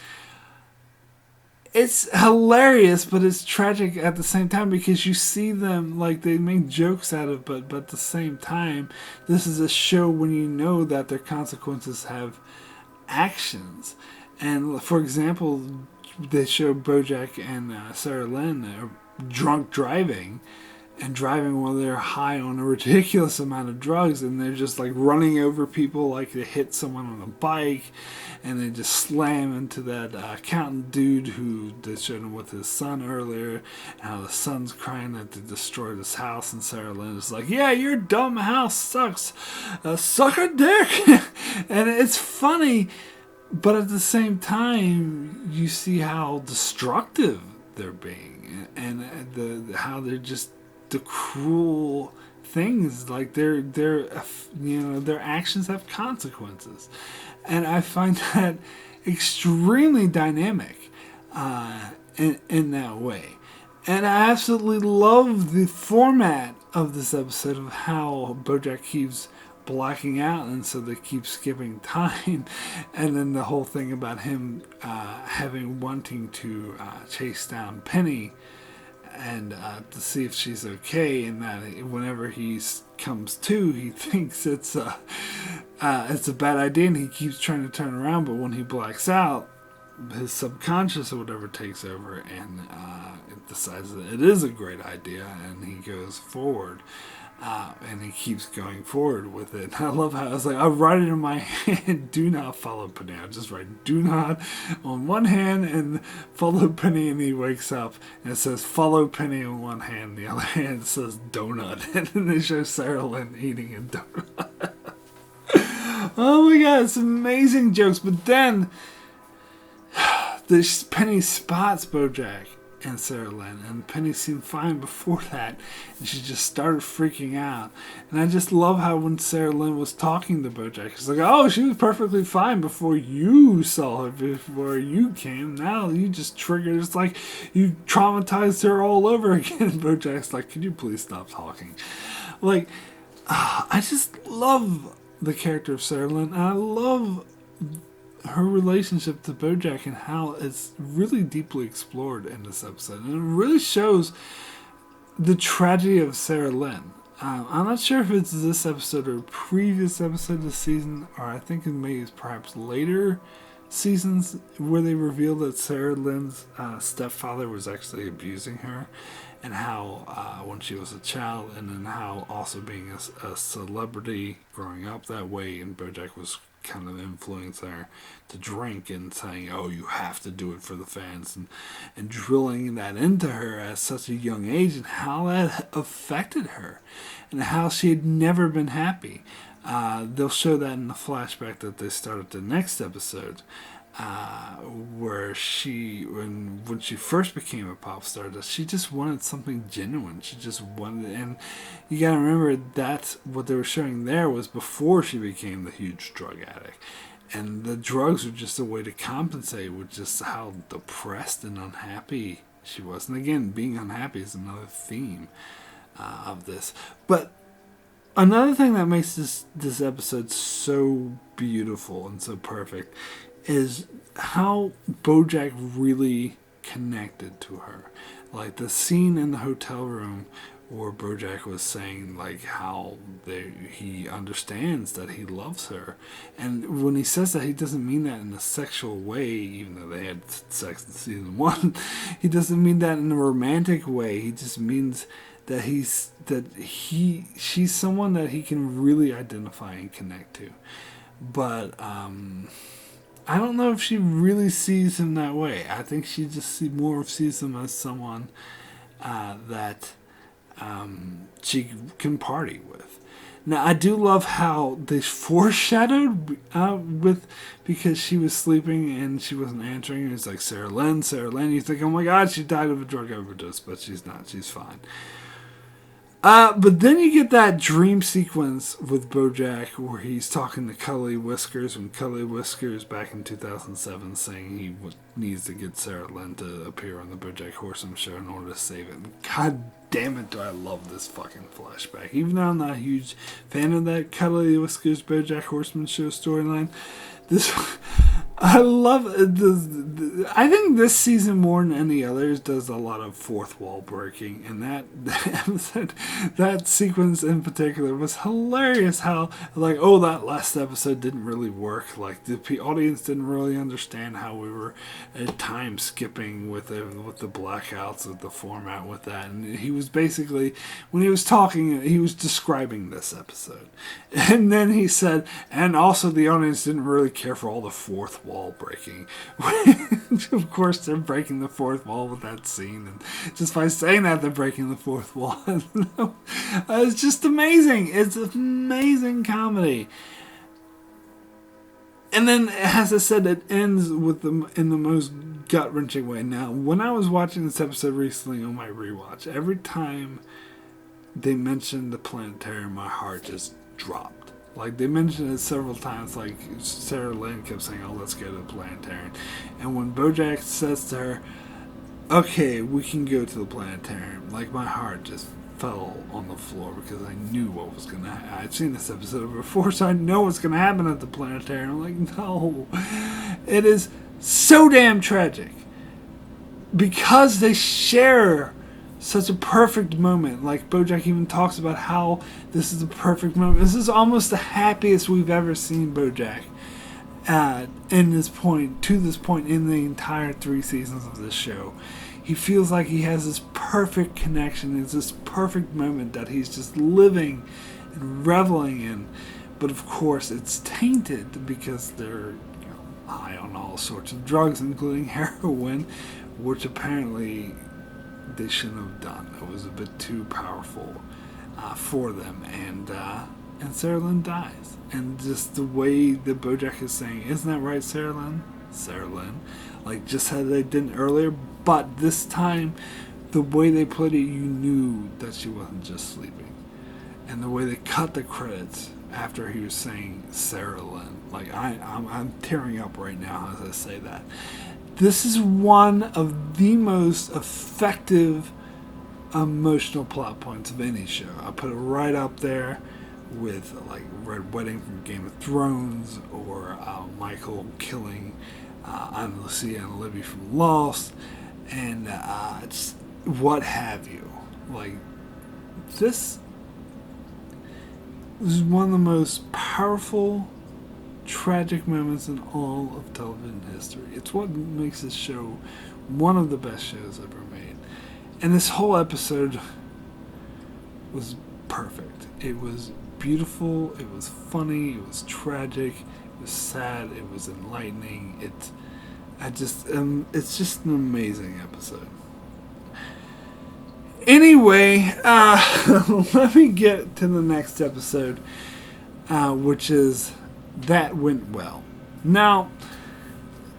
it's hilarious, but it's tragic at the same time, because you see them, they make jokes out of it, but at the same time, this is a show when you know that their consequences have actions. And, for example, they show Bojack and Sarah Lynn drunk driving, while they're high on a ridiculous amount of drugs, and they're just running over people, they hit someone on a bike, and they just slam into that accountant dude who they showed him with his son earlier, and how the son's crying that they destroyed his house, and Sarah Lynn is like, "Yeah, your dumb house sucks, suck a dick." And it's funny, but at the same time, you see how destructive they're being, and how they're just the cruel things. Their actions have consequences, and I find that extremely dynamic in that way. And I absolutely love the format of this episode, of how Bojack keeps blacking out, and so they keep skipping time, and then the whole thing about him wanting to chase down Penny and to see if she's okay, and that whenever he comes to, he thinks it's a bad idea, and he keeps trying to turn around, but when he blacks out, his subconscious or whatever takes over, and it decides that it is a great idea, and he goes forward. And he keeps going forward with it. I love how it's I write it in my hand, "Do not follow Penny." I just write "do not" on one hand and "follow Penny," and he wakes up and it says "follow Penny" on one hand, the other hand says "donut," and then they show Sarah Lynn eating a donut. Oh my god, it's amazing jokes. But then Penny spots Bojack and Sarah Lynn, and Penny seemed fine before that, and she just started freaking out. And I just love how when Sarah Lynn was talking to Bojack, it's like, oh, she was perfectly fine before you saw her, before you came. Now you just triggered. It's like you traumatized her all over again. Bojack's like, could you please stop talking? Like, I just love the character of Sarah Lynn. And I love her relationship to Bojack and how it's really deeply explored in this episode. And it really shows the tragedy of Sarah Lynn. I'm not sure if it's this episode or a previous episode of the season, or I think it may be perhaps later seasons where they reveal that Sarah Lynn's stepfather was actually abusing her, and how when she was a child, and then how also being a celebrity growing up that way, and Bojack was kind of influencing her to drink and saying, oh, you have to do it for the fans, and drilling that into her at such a young age, and how that affected her and how she had never been happy. They'll show that in the flashback that they start at the next episode, where she, when she first became a pop star, that she just wanted something genuine. She just wanted, and you gotta remember that's what they were showing there was before she became the huge drug addict. And the drugs were just a way to compensate with just how depressed and unhappy she was. And again, being unhappy is another theme of this. But another thing that makes this episode so beautiful and so perfect is how Bojack really connected to her. Like the scene in the hotel room where Bojack was saying like how he understands that he loves her. And when he says that, he doesn't mean that in a sexual way, even though they had sex in season 1. He doesn't mean that in a romantic way. He just means that she's someone that he can really identify and connect to. But I don't know if she really sees him that way. I think she just sees him as someone that she can party with. Now, I do love how they foreshadowed because she was sleeping and she wasn't answering. It's like, Sarah Lynn, Sarah Lynn. You think, oh my God, she died of a drug overdose, but she's not. She's fine. But then you get that dream sequence with Bojack where he's talking to Cully Whiskers, when Cully Whiskers back in 2007 saying he needs to get Sarah Lynn to appear on the Bojack Horseman show in order to save it. And God damn it, do I love this fucking flashback. Even though I'm not a huge fan of that Cully Whiskers Bojack Horseman show storyline, I love it. I think this season more than any others does a lot of fourth wall breaking, and that sequence in particular was hilarious. How like, oh, that last episode didn't really work. Like the audience didn't really understand how we were at times skipping with the blackouts of the format with that. And he was basically, when he was talking, he was describing this episode, and then he said, and also the audience didn't really care for all the fourth wall breaking. Of course, they're breaking the fourth wall with that scene, and just by saying that, they're breaking the fourth wall. It's just amazing. It's amazing comedy. And then, as I said, it ends with in the most gut-wrenching way. Now, when I was watching this episode recently on my rewatch, every time they mentioned the planetarium, my heart just dropped. Like, they mentioned it several times, like Sarah Lynn kept saying, oh, let's go to the planetarium. And when Bojack says to her, okay, we can go to the planetarium, like, my heart just fell on the floor because I knew what was going to happen. I'd seen this episode before, so I know what's going to happen at the planetarium. I'm like, no. It is so damn tragic because they share such a perfect moment. Like Bojack even talks about how this is a perfect moment. This is almost the happiest we've ever seen Bojack to this point in the entire 3 seasons of this show. He feels like he has this perfect connection. It's this perfect moment that he's just living and reveling in. But of course, it's tainted because they're high on all sorts of drugs, including heroin, which apparently they shouldn't have done. It was a bit too powerful for them, and Sarah Lynn dies. And just the way that Bojack is saying, isn't that right, Sarah Lynn? Sarah Lynn, like just how they did earlier. But this time, the way they played it, you knew that she wasn't just sleeping. And the way they cut the credits after he was saying Sarah Lynn, like I'm tearing up right now as I say that. This is one of the most effective emotional plot points of any show. I put it right up there with like Red Wedding from Game of Thrones, or Michael killing Anna Lucia and Libby from Lost, and it's what have you. Like, this is one of the most powerful, tragic moments in all of television history. It's what makes this show one of the best shows ever made. And this whole episode was perfect. It was beautiful, it was funny, it was tragic, it was sad, it was enlightening. It's just an amazing episode. Anyway, let me get to the next episode, which is That Went Well. Now,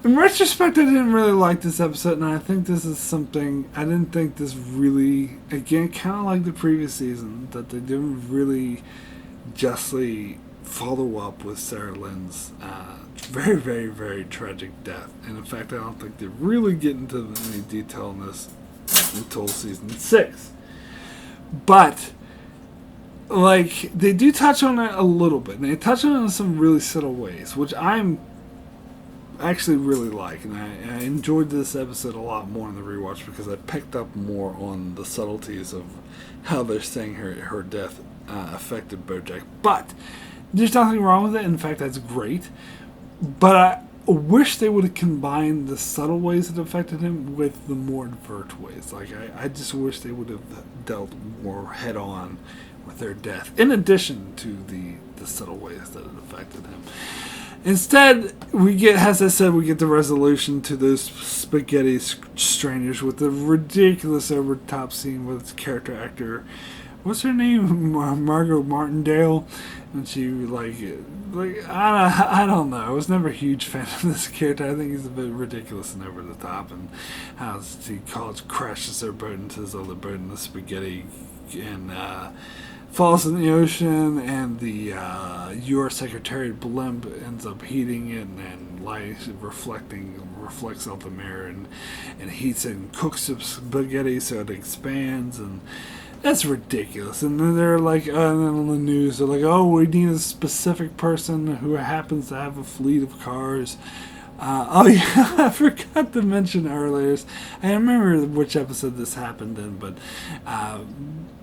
in retrospect, I didn't really like this episode, and I think this is something I didn't think this really, again, kind of like the previous season, that they didn't really justly follow up with Sarah Lynn's very, very, very tragic death. And in fact, I don't think they really get into any detail in this until season 6. But, like, they do touch on it a little bit. And they touch on it in some really subtle ways, which I'm actually really like. And I enjoyed this episode a lot more in the rewatch because I picked up more on the subtleties of how they're saying her death affected Bojack. But there's nothing wrong with it. In fact, that's great. But I wish they would have combined the subtle ways that affected him with the more overt ways. Like, I just wish they would have dealt more head on with their death, in addition to the subtle ways that it affected him. Instead, we get, as I said, we get the resolution to those spaghetti strangers with the ridiculous over-the-top scene with character actor, what's her name, Margot Martindale, and she like I don't know. I was never a huge fan of this character. I think he's a bit ridiculous and over the top, and how he crashes their boat into his other boat in the spaghetti and falls in the ocean, and the your Secretariat blimp ends up heating it and lights reflects off the mirror and heats it and cooks the spaghetti so it expands, and that's ridiculous. And then they're like, and then on the news, they're like, oh, we need a specific person who happens to have a fleet of cars. Oh, yeah, I forgot to mention earlier. I remember which episode this happened in, but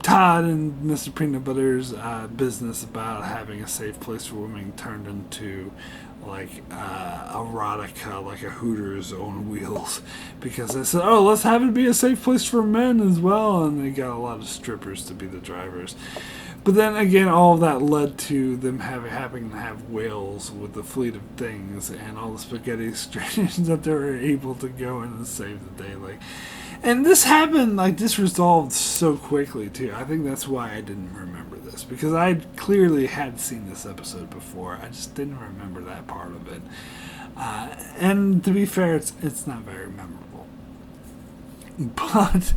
Todd and Mr. Peanut Butter's business about having a safe place for women turned into like erotica, like a Hooters on wheels, because they said, oh, let's have it be a safe place for men as well, and they got a lot of strippers to be the drivers. But then again, all of that led to them having to have whales with the fleet of things and all the spaghetti strangers that they were able to go in and save the day. Like, and this happened, like, this resolved so quickly too. I think that's why I didn't remember this, because I clearly had seen this episode before. I just didn't remember that part of it. And to be fair, it's not very memorable. But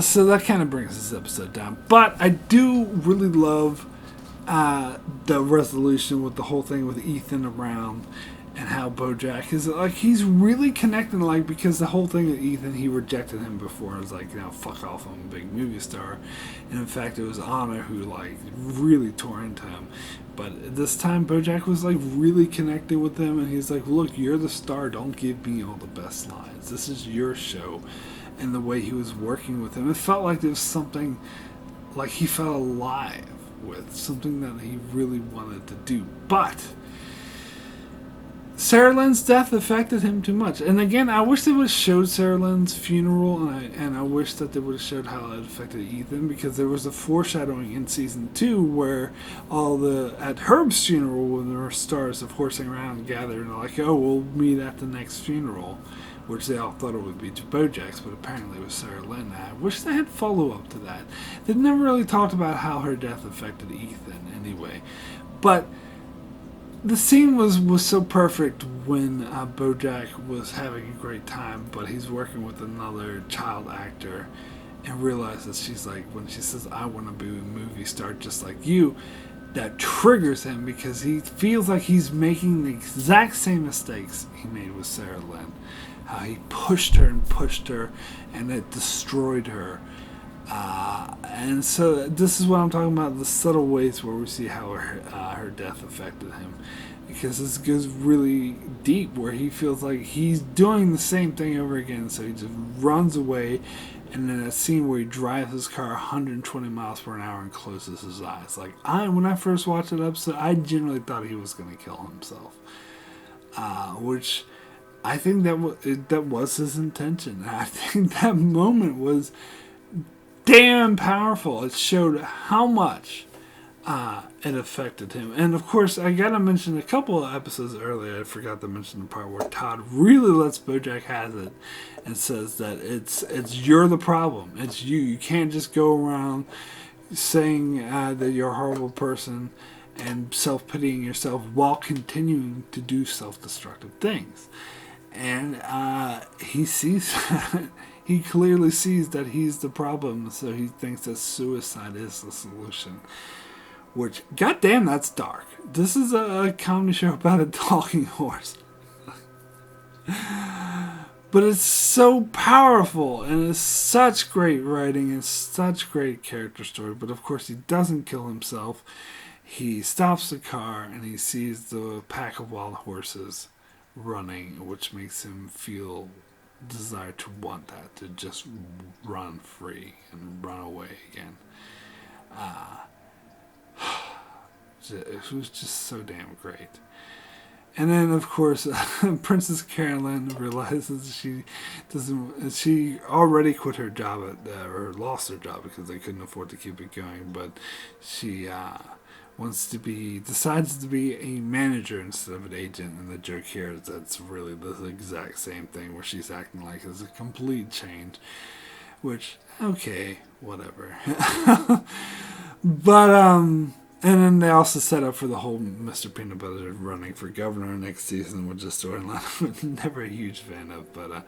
so that kind of brings this episode down. But I do really love the resolution with the whole thing with Ethan around, and how Bojack is like, he's really connecting, like, because the whole thing with Ethan, he rejected him before. It was like, you know, fuck off, I'm a big movie star. And in fact, it was Anna who like really tore into him. But this time Bojack was like really connected with him, and he's like, look, you're the star, don't give me all the best lines, this is your show. And the way he was working with him, it felt like there was something, like he felt alive with, something that he really wanted to do. But Sarah Lynn's death affected him too much. And again, I wish they would have showed Sarah Lynn's funeral, and I wish that they would have showed how it affected Ethan, because there was a foreshadowing in season 2 where at Herb's funeral, when there were stars of horsing around gathered, and they're like, oh, we'll meet at the next funeral, which they all thought it would be to Bojack's, but apparently it was Sarah Lynn. I wish they had follow-up to that. They never really talked about how her death affected Ethan anyway. But the scene was so perfect when Bojack was having a great time, but he's working with another child actor and realizes she's like, when she says, I want to be a movie star just like you, that triggers him because he feels like he's making the exact same mistakes he made with Sarah Lynn. How he pushed her and it destroyed her. And so this is what I'm talking about, the subtle ways where we see how her death affected him. Because this goes really deep where he feels like he's doing the same thing over again, so he just runs away. And then a scene where he drives his car 120 miles per hour and closes his eyes. Like, when I first watched that episode, I genuinely thought he was going to kill himself. Which I think that was his intention. I think that moment was damn powerful. It showed how much it affected him. And of course, I gotta mention a couple of episodes earlier, I forgot to mention the part where Todd really lets Bojack have it and says that it's you're the problem. It's you. You can't just go around saying that you're a horrible person and self-pitying yourself while continuing to do self-destructive things. And he sees that. He clearly sees that he's the problem, so he thinks that suicide is the solution. Which, goddamn, that's dark. This is a comedy show about a talking horse. But it's so powerful, and it's such great writing, and such great character story. But of course, he doesn't kill himself. He stops the car, and he sees the pack of wild horses running, which makes him feel desire to want that, to just run free and run away again. It was just so damn great. And then, of course, Princess Carolyn realizes she already quit her job or lost her job because they couldn't afford to keep it going, but she decides to be a manager instead of an agent, and the joke here is that's really the exact same thing where she's acting like it's a complete change, which, okay, whatever. But, and then they also set up for the whole Mr. Peanut Butter running for governor next season, which is a storyline I'm never a huge fan of. But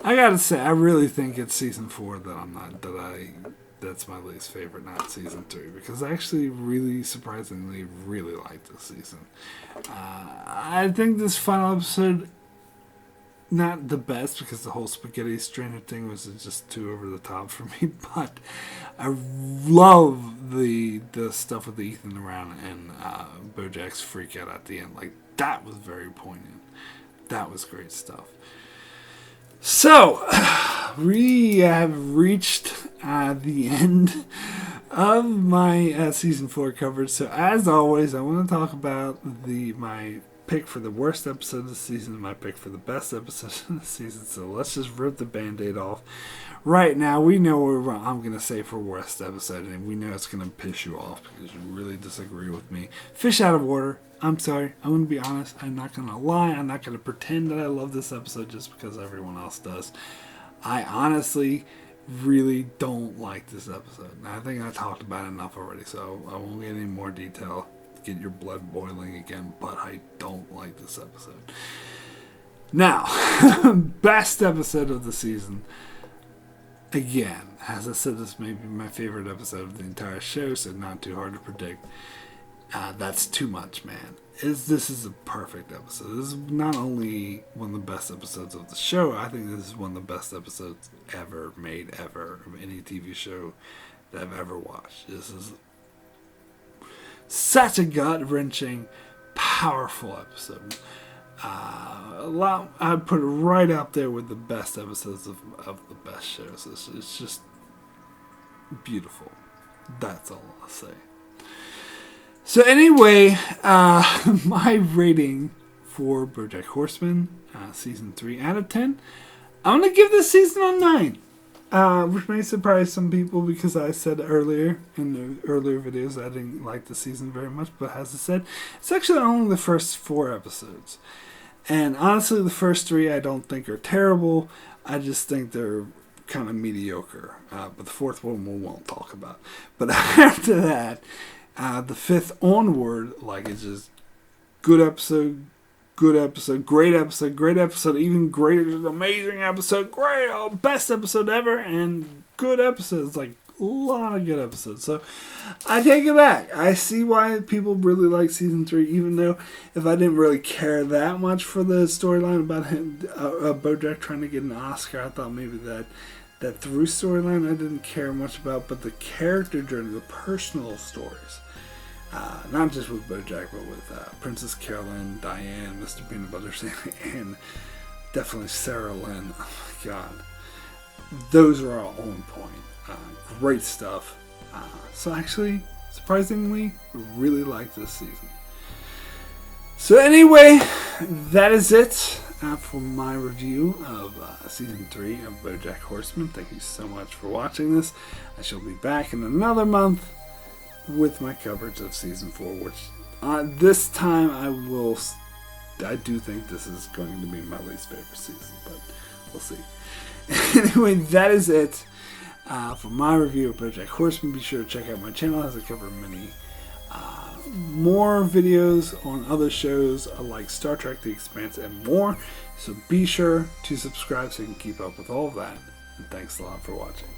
I gotta say, I really think it's season 4 that's my least favorite, not season 3, because I actually really surprisingly really like this season. I think this final episode, not the best because the whole spaghetti strainer thing was just too over the top for me, but I love the stuff with Ethan around and Bojack's freak out at the end. Like, that was very poignant. That was great stuff. So, we have reached the end of my season 4 coverage. So, as always, I want to talk about my pick for the worst episode of the season, my pick for the best episode of the season. So let's just rip the band-aid off. Right now, we know what I'm going to say for worst episode, and we know it's going to piss you off because you really disagree with me. Fish out of order. I'm sorry. I'm going to be honest. I'm not going to lie. I'm not going to pretend that I love this episode just because everyone else does. I honestly really don't like this episode. I think I talked about it enough already, so I won't get any more detail. Get your blood boiling again, but I don't like this episode. Now, best episode of the season. Again, as I said, this may be my favorite episode of the entire show, so not too hard to predict. That's Too Much, Man. This is a perfect episode. This is not only one of the best episodes of the show, I think this is one of the best episodes ever made, ever, of any TV show that I've ever watched. This is such a gut-wrenching, powerful episode. I'd put it right up there with the best episodes of the best shows. It's just beautiful. That's all I'll say. So anyway, my rating for Bojack Horseman, season 3 out of 10, I'm going to give this season a 9. Which may surprise some people because I said earlier in the earlier videos I didn't like the season very much, but as I said, it's actually only the first 4 episodes. And honestly, the first 3 I don't think are terrible. I just think they're kind of mediocre. But the 4th one we won't talk about. But after that, the 5th onward, like, it's just good episode, great episode, even greater, amazing episode, great, best episode ever, and good episodes, like a lot of good episodes. So I take it back. I see why people really like season 3, even though if I didn't really care that much for the storyline about him, Bojack trying to get an Oscar, I thought maybe that through storyline I didn't care much about, but the character journey, the personal stories. Not just with Bojack, but with Princess Carolyn, Diane, Mr. Peanut Butter Sandwich, and definitely Sarah Lynn. Oh my god. Those are all on point. Great stuff. So actually, surprisingly, really like this season. So anyway, that is it for my review of Season 3 of Bojack Horseman. Thank you so much for watching this. I shall be back in another month with my coverage of Season 4, which this time I do think this is going to be my least favorite season, but we'll see. Anyway, that is it for my review of Bojack Horseman. Be sure to check out my channel as I cover many more videos on other shows like Star Trek, The Expanse, and more. So be sure to subscribe so you can keep up with all of that. And thanks a lot for watching.